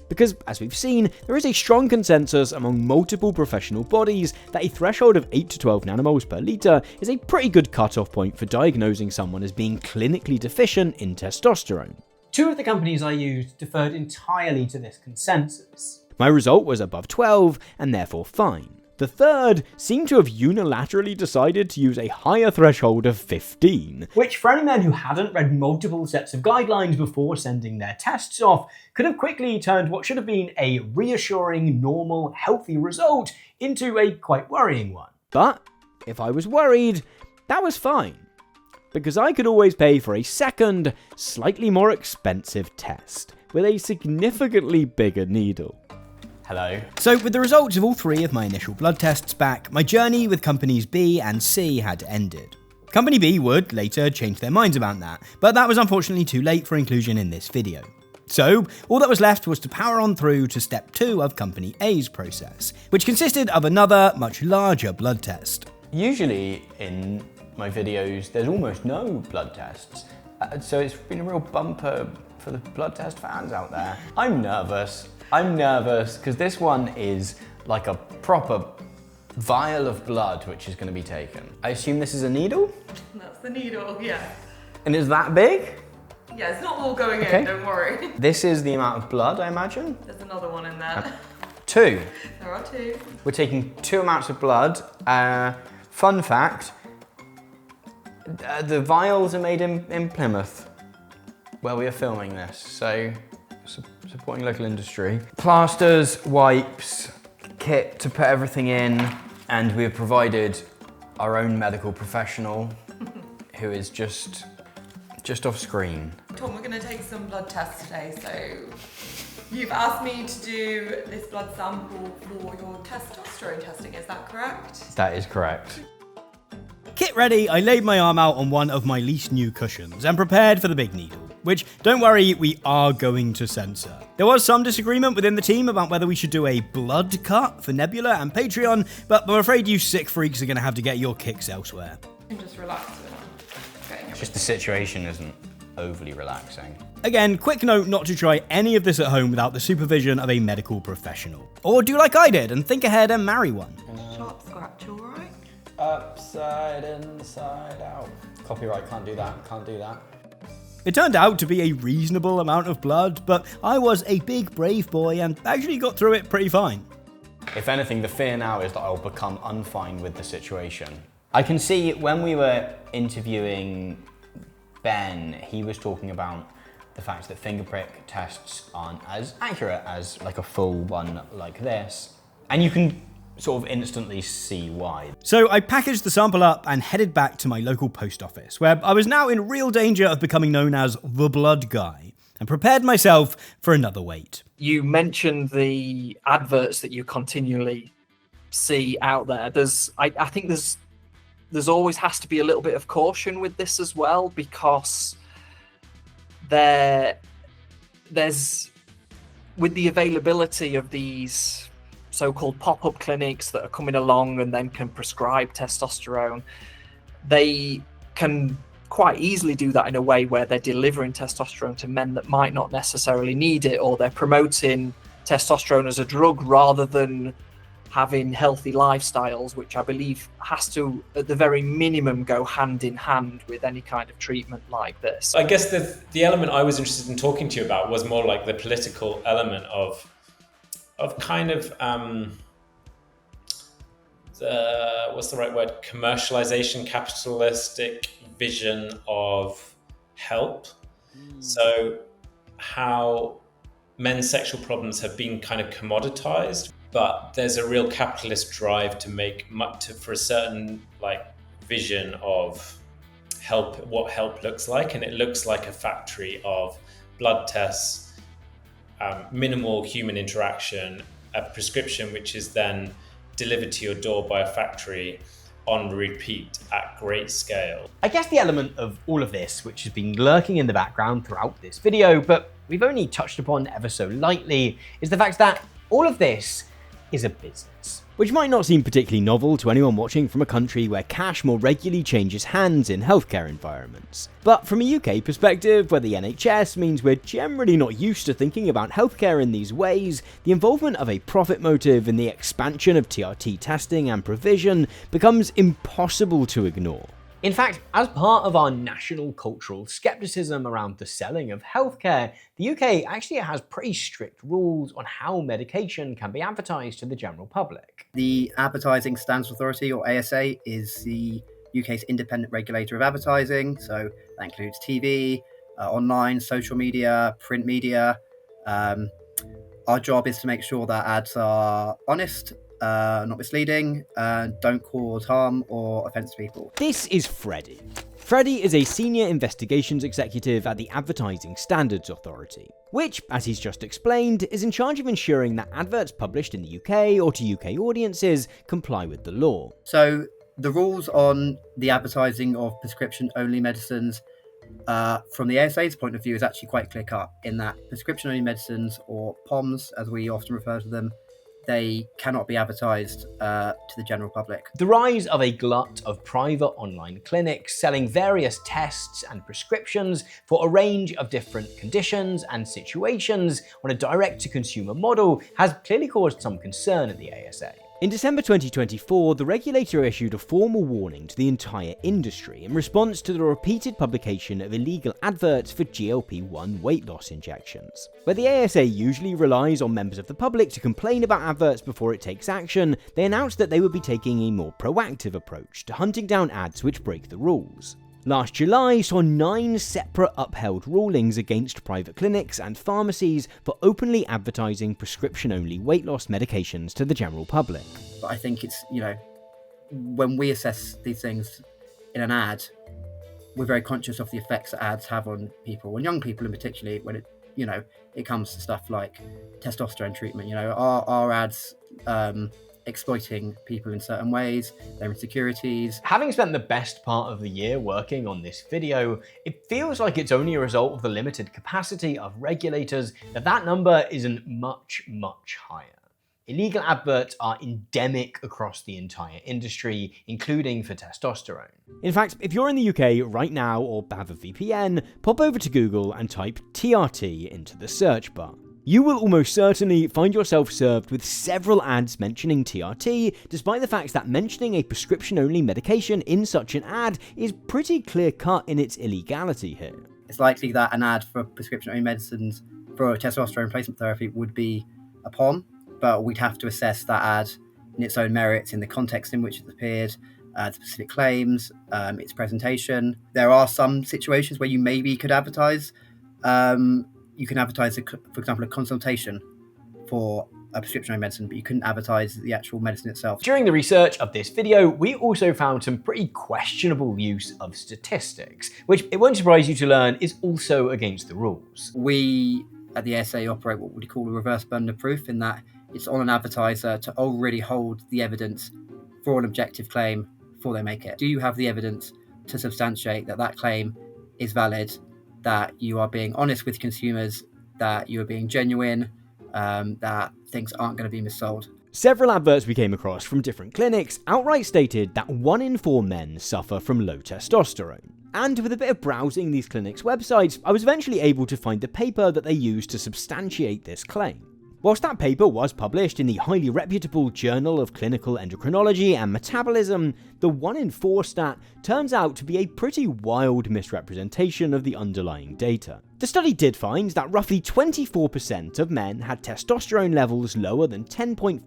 Because, as we've seen, there is a strong consensus among multiple professional bodies that a threshold of 8 to 12 nanomoles per litre is a pretty good cutoff point for diagnosing someone as being clinically deficient in testosterone. 2 of the companies I used deferred entirely to this consensus. My result was above 12 and therefore fine. The third seemed to have unilaterally decided to use a higher threshold of 15. Which, for any men who hadn't read multiple sets of guidelines before sending their tests off, could have quickly turned what should have been a reassuring, normal, healthy result into a quite worrying one. But if I was worried, that was fine, because I could always pay for a second, slightly more expensive test with a significantly bigger needle. Hello. So with the results of all 3 of my initial blood tests back, my journey with companies B and C had ended. Company B would later change their minds about that, but that was unfortunately too late for inclusion in this video. So all that was left was to power on through to step 2 of Company A's process, which consisted of another, much larger blood test. Usually in my videos, there's almost no blood tests. So it's been a real bumper for the blood test fans out there. I'm nervous because this one is like a proper vial of blood which is going to be taken. I assume this is a needle? That's the needle, yeah. And is that big? Yeah, it's not all going Okay. in, don't worry. This is the amount of blood, I imagine. There's another one in there. 2. There are 2. We're taking 2 amounts of blood. Fun fact, the vials are made in Plymouth, where we are filming this, so supporting local industry. Plasters, wipes, kit to put everything in, and we have provided our own medical professional who is just off screen. Tom, we're going to take some blood tests today, so you've asked me to do this blood sample for your testosterone testing, is that correct? That is correct. Kit ready, I laid my arm out on one of my least new cushions and prepared for the big needle, which, don't worry, we are going to censor. There was some disagreement within the team about whether we should do a blood cut for Nebula and Patreon, but I'm afraid you sick freaks are going to have to get your kicks elsewhere. You can just relax with getting Just the situation isn't overly relaxing. Again, quick note not to try any of this at home without the supervision of a medical professional. Or do like I did and think ahead and marry one. Sharp scratch, alright? Upside, inside out. Copyright, can't do that. It turned out to be a reasonable amount of blood, but I was a big brave boy and actually got through it pretty fine. If anything, the fear now is that I'll become unfine with the situation. I can see when we were interviewing Ben, he was talking about the fact that finger prick tests aren't as accurate as like a full one like this. And you can sort of instantly see why. So I packaged the sample up and headed back to my local post office, where I was now in real danger of becoming known as the blood guy, and prepared myself for another wait. You mentioned the adverts that you continually see out there. I think there's always has to be a little bit of caution with this as well, because there's with the availability of these so-called pop-up clinics that are coming along and then can prescribe testosterone, they can quite easily do that in a way where they're delivering testosterone to men that might not necessarily need it, or they're promoting testosterone as a drug rather than having healthy lifestyles, which I believe has to, at the very minimum, go hand in hand with any kind of treatment like this. I guess the element I was interested in talking to you about was more like the political element of kind of what's the right word? Commercialization, capitalistic vision of help. So how men's sexual problems have been kind of commoditized, but there's a real capitalist drive to make for a certain like vision of help, what help looks like, and it looks like a factory of blood tests, minimal human interaction, a prescription which is then delivered to your door by a factory on repeat at great scale. I guess the element of all of this, which has been lurking in the background throughout this video, but we've only touched upon ever so lightly, is the fact that all of this is a business. Which might not seem particularly novel to anyone watching from a country where cash more regularly changes hands in healthcare environments. But from a UK perspective, where the NHS means we're generally not used to thinking about healthcare in these ways, the involvement of a profit motive in the expansion of TRT testing and provision becomes impossible to ignore. In fact, as part of our national cultural skepticism around the selling of healthcare, the UK actually has pretty strict rules on how medication can be advertised to the general public. The Advertising Standards Authority, or ASA, is the UK's independent regulator of advertising, so that includes TV, online, social media, print media. Our job is to make sure that ads are honest, not misleading, don't cause harm or offence to people. This is Freddie. Freddie is a senior investigations executive at the Advertising Standards Authority, which, as he's just explained, is in charge of ensuring that adverts published in the UK or to UK audiences comply with the law. So the rules on the advertising of prescription-only medicines from the ASA's point of view is actually quite clear-cut, in that prescription-only medicines, or POMs as we often refer to them, they cannot be advertised to the general public. The rise of a glut of private online clinics selling various tests and prescriptions for a range of different conditions and situations on a direct-to-consumer model has clearly caused some concern at the ASA. In December 2024, the regulator issued a formal warning to the entire industry in response to the repeated publication of illegal adverts for GLP-1 weight loss injections. Where the ASA usually relies on members of the public to complain about adverts before it takes action, they announced that they would be taking a more proactive approach to hunting down ads which break the rules. Last July saw 9 separate upheld rulings against private clinics and pharmacies for openly advertising prescription-only weight loss medications to the general public. But I think it's, when we assess these things in an ad, we're very conscious of the effects that ads have on people, and young people in particular, when it comes to stuff like testosterone treatment. Are ads exploiting people in certain ways, their insecurities. Having spent the best part of the year working on this video, it feels like it's only a result of the limited capacity of regulators that number isn't much, much higher. Illegal adverts are endemic across the entire industry, including for testosterone. In fact, if you're in the UK right now or have a VPN, pop over to Google and type TRT into the search bar. You will almost certainly find yourself served with several ads mentioning TRT, despite the fact that mentioning a prescription-only medication in such an ad is pretty clear-cut in its illegality here. It's likely that an ad for prescription-only medicines for testosterone replacement therapy would be a POM, but we'd have to assess that ad in its own merits, in the context in which it appeared, the specific claims, its presentation. There are some situations where you maybe could advertise. You can advertise, for example, a consultation for a prescription medicine, but you couldn't advertise the actual medicine itself. During the research of this video, we also found some pretty questionable use of statistics, which it won't surprise you to learn is also against the rules. We at the ASA operate what we call a reverse burden of proof, in that it's on an advertiser to already hold the evidence for an objective claim before they make it. Do you have the evidence to substantiate that claim is valid, that you are being honest with consumers, that you are being genuine, that things aren't going to be missold? Several adverts we came across from different clinics outright stated that 1 in 4 men suffer from low testosterone. And with a bit of browsing these clinics' websites, I was eventually able to find the paper that they used to substantiate this claim. Whilst that paper was published in the highly reputable Journal of Clinical Endocrinology and Metabolism, the 1 in 4 stat turns out to be a pretty wild misrepresentation of the underlying data. The study did find that roughly 24% of men had testosterone levels lower than 10.47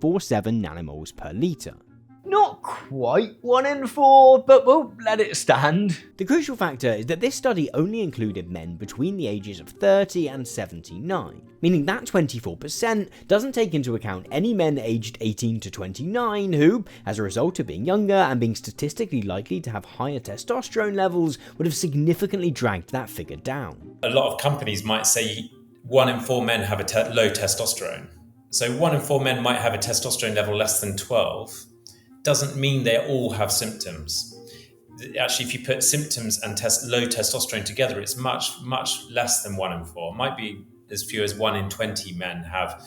nanomoles per litre. Not quite 1 in 4, but we'll let it stand. The crucial factor is that this study only included men between the ages of 30 and 79, meaning that 24% doesn't take into account any men aged 18 to 29 who, as a result of being younger and being statistically likely to have higher testosterone levels, would have significantly dragged that figure down. A lot of companies might say 1 in 4 men have a low testosterone. So 1 in 4 men might have a testosterone level less than 12. Doesn't mean they all have symptoms. Actually, if you put symptoms and low testosterone together, it's much, much less than 1 in 4. It might be as few as 1 in 20 men have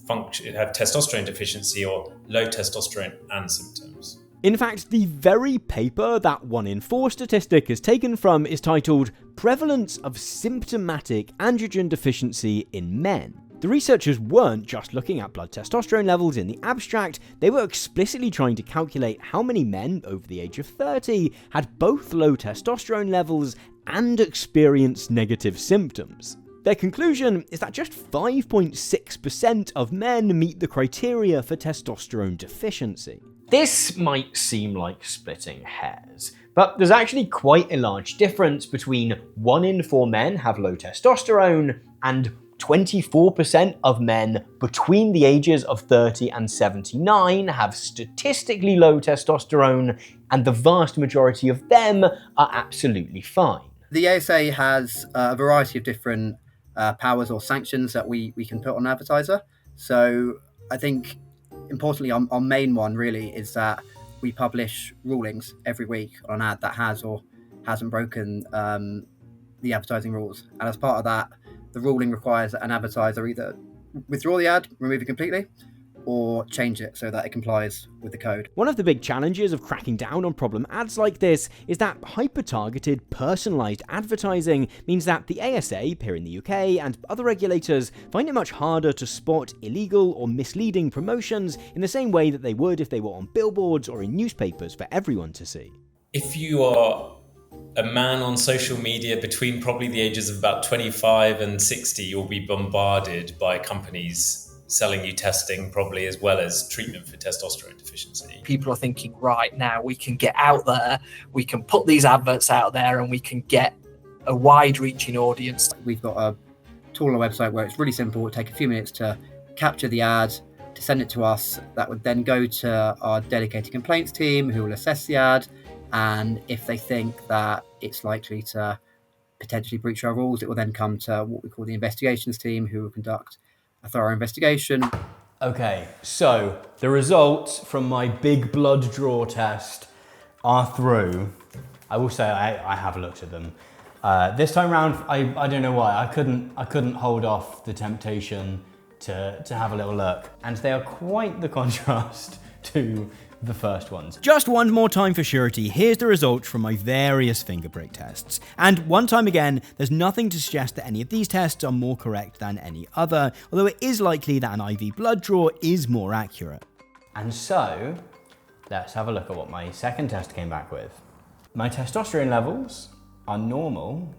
testosterone deficiency or low testosterone and symptoms. In fact, the very paper that 1 in 4 statistic is taken from is titled Prevalence of Symptomatic Androgen Deficiency in Men. The researchers weren't just looking at blood testosterone levels in the abstract, they were explicitly trying to calculate how many men over the age of 30 had both low testosterone levels and experienced negative symptoms. Their conclusion is that just 5.6% of men meet the criteria for testosterone deficiency. This might seem like splitting hairs, but there's actually quite a large difference between 1 in 4 men have low testosterone and 24% of men between the ages of 30 and 79 have statistically low testosterone, and the vast majority of them are absolutely fine. The ASA has a variety of different powers or sanctions that we can put on an advertiser. So I think, importantly, our main one really is that we publish rulings every week on an ad that has or hasn't broken the advertising rules. And as part of that, the ruling requires that an advertiser either withdraw the ad, remove it completely, or change it so that it complies with the code. One of the big challenges of cracking down on problem ads like this is that hyper-targeted, personalised advertising means that the ASA here in the UK and other regulators find it much harder to spot illegal or misleading promotions in the same way that they would if they were on billboards or in newspapers for everyone to see. If you are a man on social media between probably the ages of about 25 and 60, you'll be bombarded by companies selling you testing probably as well as treatment for testosterone deficiency. People are thinking, right now we can get out there, we can put these adverts out there and we can get a wide-reaching audience. We've got a tool on our website where it's really simple. It takes a few minutes to capture the ad, to send it to us. That would then go to our dedicated complaints team who will assess the ad, and if they think that it's likely to potentially breach our rules, it will then come to what we call the investigations team, who will conduct a thorough investigation. Okay, so the results from my big blood draw test are through. I will say I have looked at them. This time around, I don't know why, I couldn't hold off the temptation to have a little look. And they are quite the contrast to the first ones. Just one more time for surety, here's the results from my various finger prick tests. And one time again, there's nothing to suggest that any of these tests are more correct than any other, although it is likely that an IV blood draw is more accurate. And so, let's have a look at what my second test came back with. My testosterone levels are normal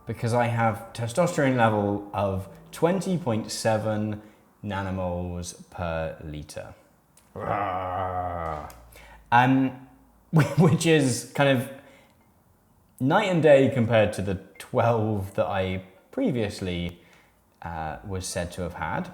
because I have testosterone level of 20.7 nanomoles per litre. Which is kind of night and day compared to the 12 that I previously was said to have had.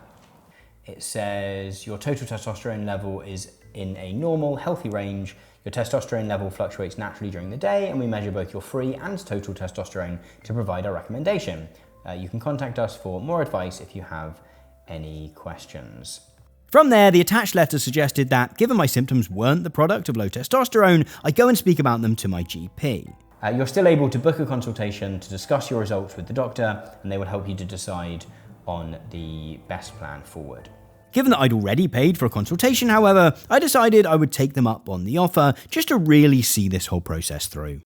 It says your total testosterone level is in a normal, healthy range. Your testosterone level fluctuates naturally during the day, and we measure both your free and total testosterone to provide a recommendation. You can contact us for more advice if you have any questions. From there, the attached letter suggested that, given my symptoms weren't the product of low testosterone, I go and speak about them to my GP. You're still able to book a consultation to discuss your results with the doctor, and they will help you to decide on the best plan forward. Given that I'd already paid for a consultation, however, I decided I would take them up on the offer just to really see this whole process through.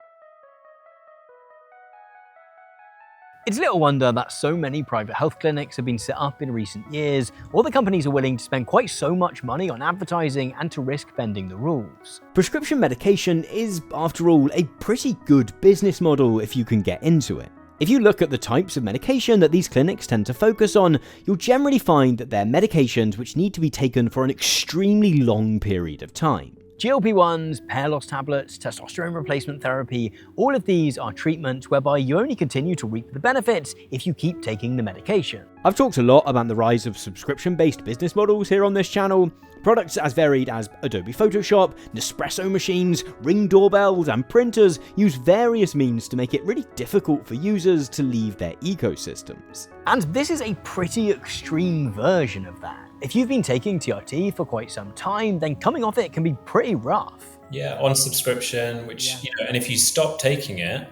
It's little wonder that so many private health clinics have been set up in recent years, or the companies are willing to spend quite so much money on advertising and to risk bending the rules. Prescription medication is, after all, a pretty good business model if you can get into it. If you look at the types of medication that these clinics tend to focus on, you'll generally find that they're medications which need to be taken for an extremely long period of time. GLP-1s, hair loss tablets, testosterone replacement therapy, all of these are treatments whereby you only continue to reap the benefits if you keep taking the medication. I've talked a lot about the rise of subscription-based business models here on this channel. Products as varied as Adobe Photoshop, Nespresso machines, Ring doorbells, and printers use various means to make it really difficult for users to leave their ecosystems. And this is a pretty extreme version of that. If you've been taking TRT for quite some time, then coming off it can be pretty rough. Yeah, on subscription, which, and if you stop taking it,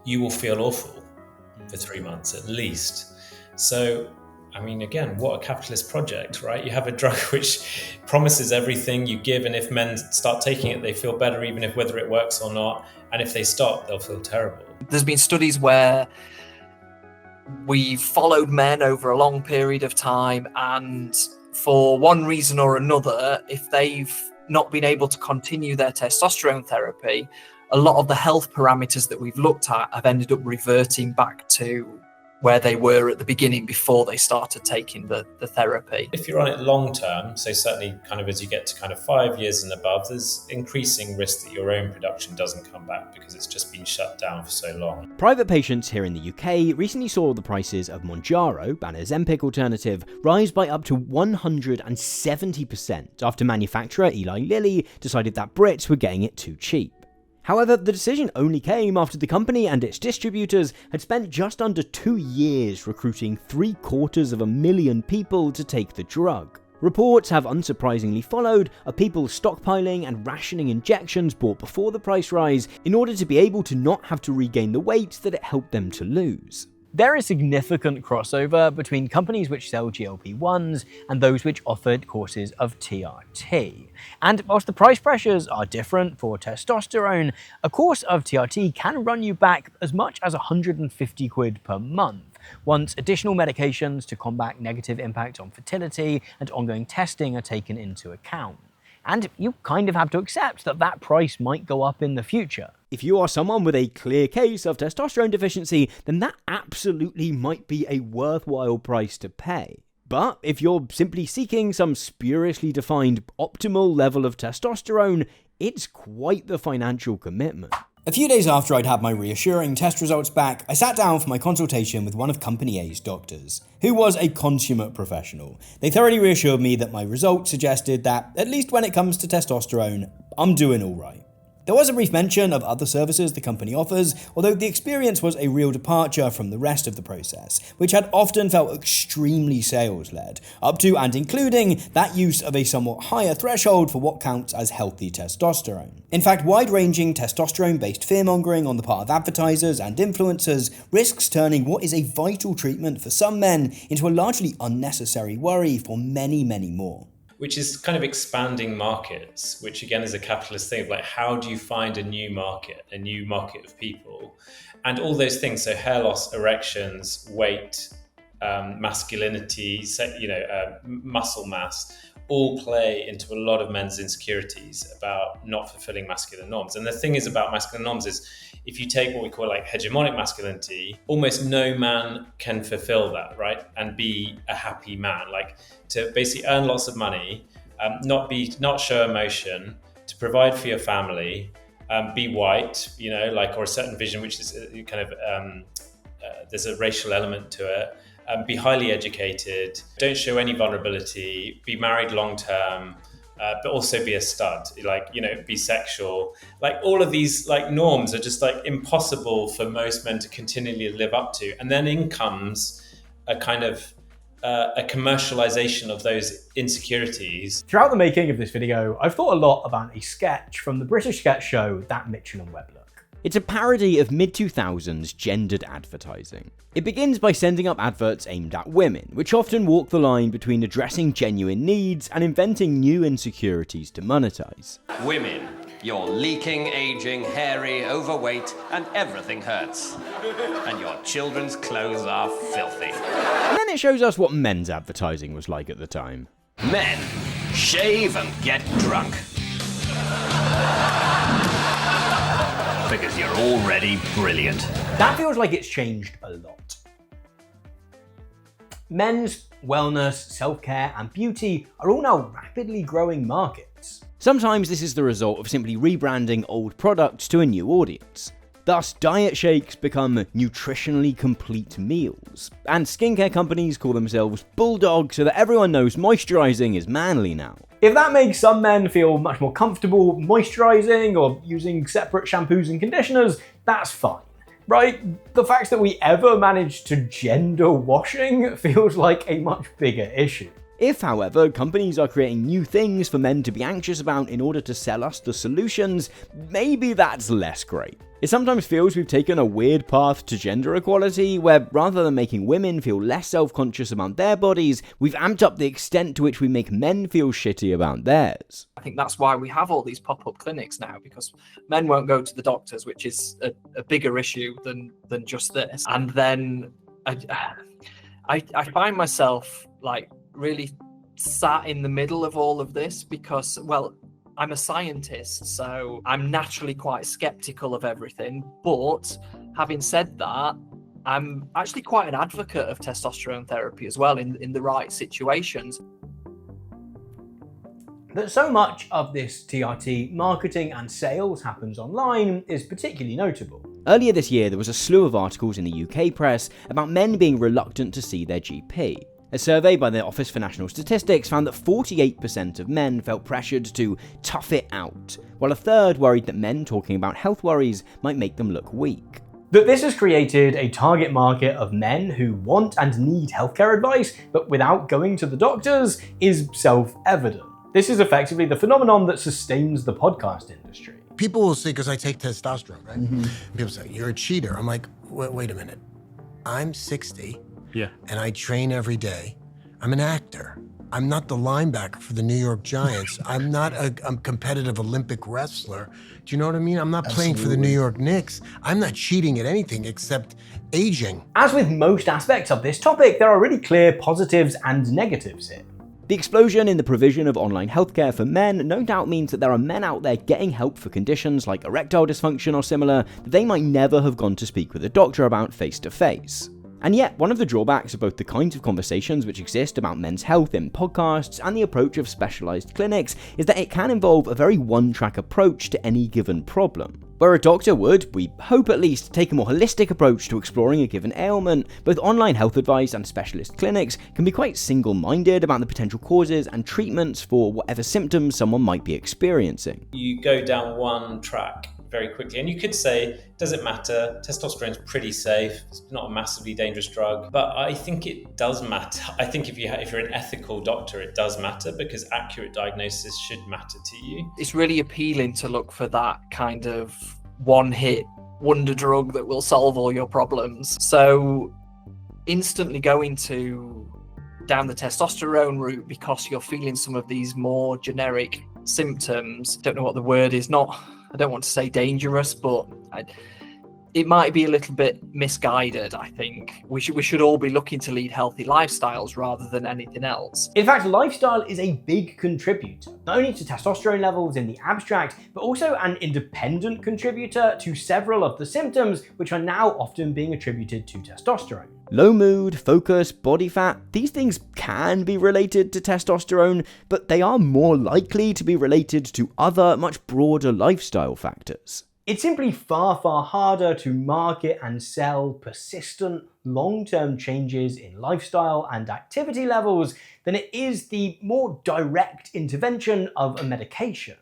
you will feel awful for 3 months at least. So, I mean, again, what a capitalist project, right? You have a drug which promises everything you give, and if men start taking it, they feel better even if whether it works or not. And if they stop, they'll feel terrible. There's been studies where we've followed men over a long period of time, and for one reason or another, if they've not been able to continue their testosterone therapy, a lot of the health parameters that we've looked at have ended up reverting back to where they were at the beginning before they started taking the therapy. If you're on it long term, so certainly kind of as you get to kind of 5 years and above, there's increasing risk that your own production doesn't come back because it's just been shut down for so long. Private patients here in the UK recently saw the prices of Mounjaro, Banner's Ozempic alternative, rise by up to 170% after manufacturer Eli Lilly decided that Brits were getting it too cheap. However, the decision only came after the company and its distributors had spent just under 2 years recruiting 750,000 people to take the drug. Reports have unsurprisingly followed of people stockpiling and rationing injections bought before the price rise in order to be able to not have to regain the weight that it helped them to lose. There is significant crossover between companies which sell GLP-1s and those which offered courses of TRT. And whilst the price pressures are different for testosterone, a course of TRT can run you back as much as 150 quid per month, once additional medications to combat negative impact on fertility and ongoing testing are taken into account. And you kind of have to accept that that price might go up in the future. If you are someone with a clear case of testosterone deficiency, then that absolutely might be a worthwhile price to pay. But if you're simply seeking some spuriously defined optimal level of testosterone, it's quite the financial commitment. A few days after I'd had my reassuring test results back, I sat down for my consultation with one of Company A's doctors, who was a consummate professional. They thoroughly reassured me that my results suggested that, at least when it comes to testosterone, I'm doing alright. There was a brief mention of other services the company offers, although the experience was a real departure from the rest of the process, which had often felt extremely sales-led, up to and including that use of a somewhat higher threshold for what counts as healthy testosterone. In fact, wide-ranging testosterone-based fear-mongering on the part of advertisers and influencers risks turning what is a vital treatment for some men into a largely unnecessary worry for many, many more. Which is kind of expanding markets, which again is a capitalist thing of like, how do you find a new market of people? And all those things, so hair loss, erections, weight, masculinity, muscle mass, all play into a lot of men's insecurities about not fulfilling masculine norms. And the thing is about masculine norms is, if you take what we call like hegemonic masculinity, almost no man can fulfill that, right? And be a happy man, like to basically earn lots of money, not show emotion, to provide for your family, be white, or a certain vision, which is kind of, there's a racial element to it, be highly educated, don't show any vulnerability, be married long-term, but also be a stud, be sexual. Like all of these norms are just impossible for most men to continually live up to. And then in comes a kind of a commercialization of those insecurities. Throughout the making of this video, I've thought a lot about a sketch from the British sketch show That Mitchell and Webb Look. It's a parody of mid-2000s gendered advertising. It begins by sending up adverts aimed at women, which often walk the line between addressing genuine needs and inventing new insecurities to monetize. Women, you're leaking, aging, hairy, overweight, and everything hurts. And your children's clothes are filthy. And then it shows us what men's advertising was like at the time. Men, shave and get drunk. Because you're already brilliant. That feels like it's changed a lot. Men's wellness, self-care, and beauty are all now rapidly growing markets. Sometimes this is the result of simply rebranding old products to a new audience. Thus, diet shakes become nutritionally complete meals, and skincare companies call themselves Bulldog so that everyone knows moisturizing is manly now. If that makes some men feel much more comfortable moisturizing or using separate shampoos and conditioners, that's fine, right? The fact that we ever managed to gender washing feels like a much bigger issue. If, however, companies are creating new things for men to be anxious about in order to sell us the solutions, maybe that's less great. It sometimes feels we've taken a weird path to gender equality, where rather than making women feel less self-conscious about their bodies, we've amped up the extent to which we make men feel shitty about theirs. I think that's why we have all these pop-up clinics now, because men won't go to the doctors, which is a bigger issue than just this. And then I find myself really sat in the middle of all of this because, well, I'm a scientist, so I'm naturally quite skeptical of everything. But having said that, I'm actually quite an advocate of testosterone therapy as well in the right situations. That so much of this TRT marketing and sales happens online is particularly notable. Earlier this year, there was a slew of articles in the UK press about men being reluctant to see their GP. A survey by the Office for National Statistics found that 48% of men felt pressured to tough it out, while a third worried that men talking about health worries might make them look weak. That this has created a target market of men who want and need healthcare advice, but without going to the doctors, is self-evident. This is effectively the phenomenon that sustains the podcast industry. People will say, because I take testosterone, right? Mm-hmm. People say, you're a cheater. I'm like, wait a minute. I'm 60. Yeah. And I train every day. I'm an actor. I'm not the linebacker for the New York Giants. I'm not a competitive Olympic wrestler. Do you know what I mean? I'm not playing for the New York Knicks. I'm not cheating at anything except aging. As with most aspects of this topic, there are really clear positives and negatives here. The explosion in the provision of online healthcare for men no doubt means that there are men out there getting help for conditions like erectile dysfunction or similar that they might never have gone to speak with a doctor about face to face. And yet, one of the drawbacks of both the kinds of conversations which exist about men's health in podcasts and the approach of specialized clinics is that it can involve a very one-track approach to any given problem. Where a doctor would, we hope at least, take a more holistic approach to exploring a given ailment, both online health advice and specialist clinics can be quite single-minded about the potential causes and treatments for whatever symptoms someone might be experiencing. You go down one track very quickly, and you could say, does it matter? Testosterone's pretty safe. It's not a massively dangerous drug, but I think it does matter. I think if you're an ethical doctor, it does matter because accurate diagnosis should matter to you. It's really appealing to look for that kind of one-hit wonder drug that will solve all your problems. So instantly going down the testosterone route because you're feeling some of these more generic symptoms, don't know what the word is, I don't want to say dangerous, but it might be a little bit misguided, I think. We should all be looking to lead healthy lifestyles rather than anything else. In fact, lifestyle is a big contributor, not only to testosterone levels in the abstract, but also an independent contributor to several of the symptoms which are now often being attributed to testosterone. Low mood, focus, body fat, these things can be related to testosterone, but they are more likely to be related to other, much broader lifestyle factors. It's simply far, far harder to market and sell persistent, long-term changes in lifestyle and activity levels than it is the more direct intervention of a medication.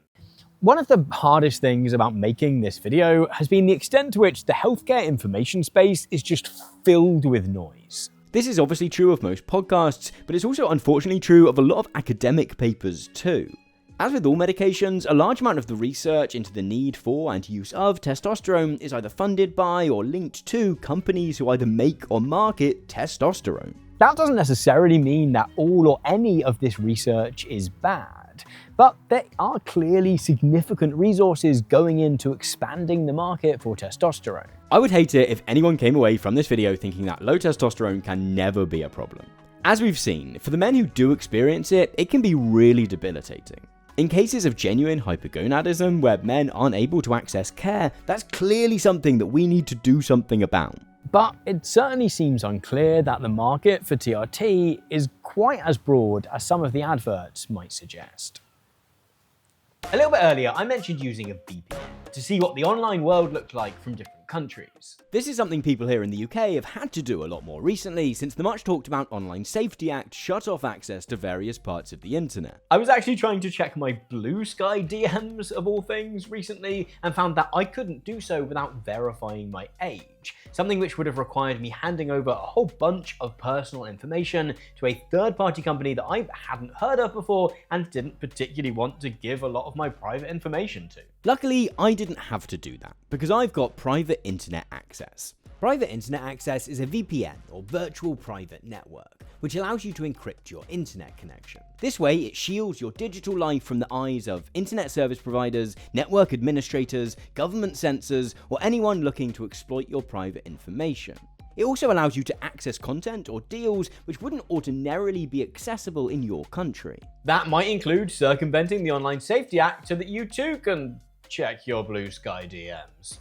One of the hardest things about making this video has been the extent to which the healthcare information space is just filled with noise. This is obviously true of most podcasts, but it's also unfortunately true of a lot of academic papers too. As with all medications, a large amount of the research into the need for and use of testosterone is either funded by or linked to companies who either make or market testosterone. That doesn't necessarily mean that all or any of this research is bad, but there are clearly significant resources going into expanding the market for testosterone. I would hate it if anyone came away from this video thinking that low testosterone can never be a problem. As we've seen, for the men who do experience it, it can be really debilitating. In cases of genuine hypergonadism where men aren't able to access care, that's clearly something that we need to do something about. But it certainly seems unclear that the market for TRT is quite as broad as some of the adverts might suggest. A little bit earlier, I mentioned using a VPN to see what the online world looked like from different countries. This is something people here in the UK have had to do a lot more recently since the much talked about Online Safety Act shut off access to various parts of the internet. I was actually trying to check my Blue Sky DMs of all things recently and found that I couldn't do so without verifying my age, something which would have required me handing over a whole bunch of personal information to a third-party company that I hadn't heard of before and didn't particularly want to give a lot of my private information to. Luckily, I didn't have to do that because I've got private internet access. Private internet access is a VPN, or virtual private network, which allows you to encrypt your internet connection. This way, it shields your digital life from the eyes of internet service providers, network administrators, government censors, or anyone looking to exploit your private information. It also allows you to access content or deals which wouldn't ordinarily be accessible in your country. That might include circumventing the Online Safety Act so that you too can check your Blue Sky DMs.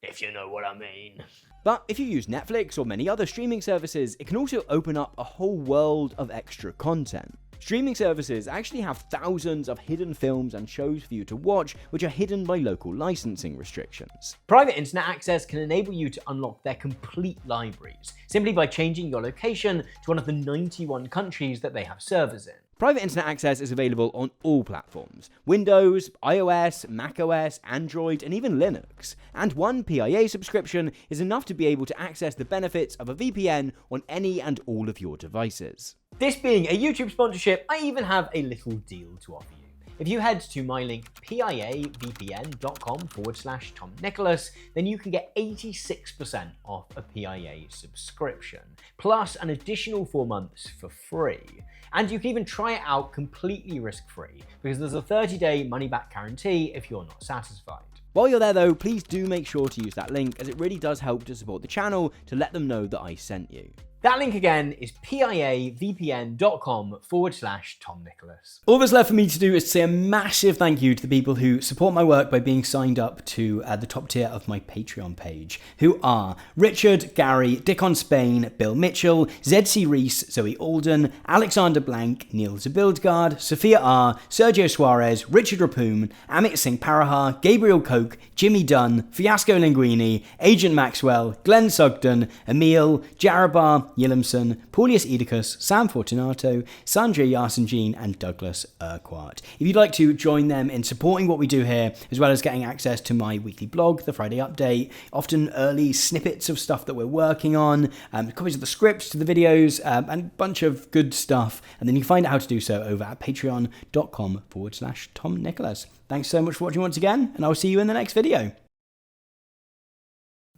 If you know what I mean. But if you use Netflix or many other streaming services, it can also open up a whole world of extra content. Streaming services actually have thousands of hidden films and shows for you to watch, which are hidden by local licensing restrictions. Private internet access can enable you to unlock their complete libraries, simply by changing your location to one of the 91 countries that they have servers in. Private internet access is available on all platforms: Windows, iOS, macOS, Android, and even Linux. And one PIA subscription is enough to be able to access the benefits of a VPN on any and all of your devices. This being a YouTube sponsorship, I even have a little deal to offer you. If you head to my link piavpn.com/Tom Nicholas, then you can get 86% off a PIA subscription, plus an additional 4 months for free. And you can even try it out completely risk-free, because there's a 30-day money-back guarantee if you're not satisfied. While you're there though, please do make sure to use that link, as it really does help to support the channel to let them know that I sent you. That link again is piavpn.com/Tom Nicholas. All that's left for me to do is to say a massive thank you to the people who support my work by being signed up to the top tier of my Patreon page, who are Richard, Gary, Dick on Spain, Bill Mitchell, ZC Reese, Zoe Alden, Alexander Blank, Neil Zabildgard, Sophia R, Sergio Suarez, Richard Rapoon, Amit Singh Parahar, Gabriel Koch, Jimmy Dunn, Fiasco Linguini, Agent Maxwell, Glenn Sugden, Emil, Jarabar, Yillimson, Paulius Edicus, Sam Fortunato, Sanjay Yasinjean, and Douglas Urquhart. If you'd like to join them in supporting what we do here, as well as getting access to my weekly blog, The Friday Update, often early snippets of stuff that we're working on, copies of the scripts to the videos, and a bunch of good stuff, and then you can find out how to do so over at patreon.com/Tom Nicholas. Thanks so much for watching once again, and I'll see you in the next video.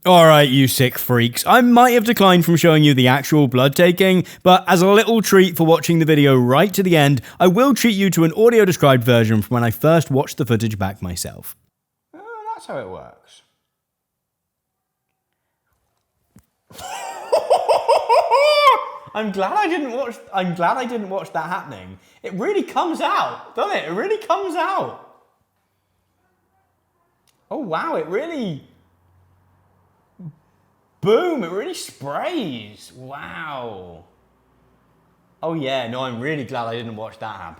Alright, you sick freaks. I might have declined from showing you the actual blood taking, but as a little treat for watching the video right to the end, I will treat you to an audio described version from when I first watched the footage back myself. Oh, that's how it works. I'm glad I didn't watch that happening. It really comes out, doesn't it? It really comes out. Oh wow, it really... Boom, it really sprays. Wow. Oh yeah, no, I'm really glad I didn't watch that happen.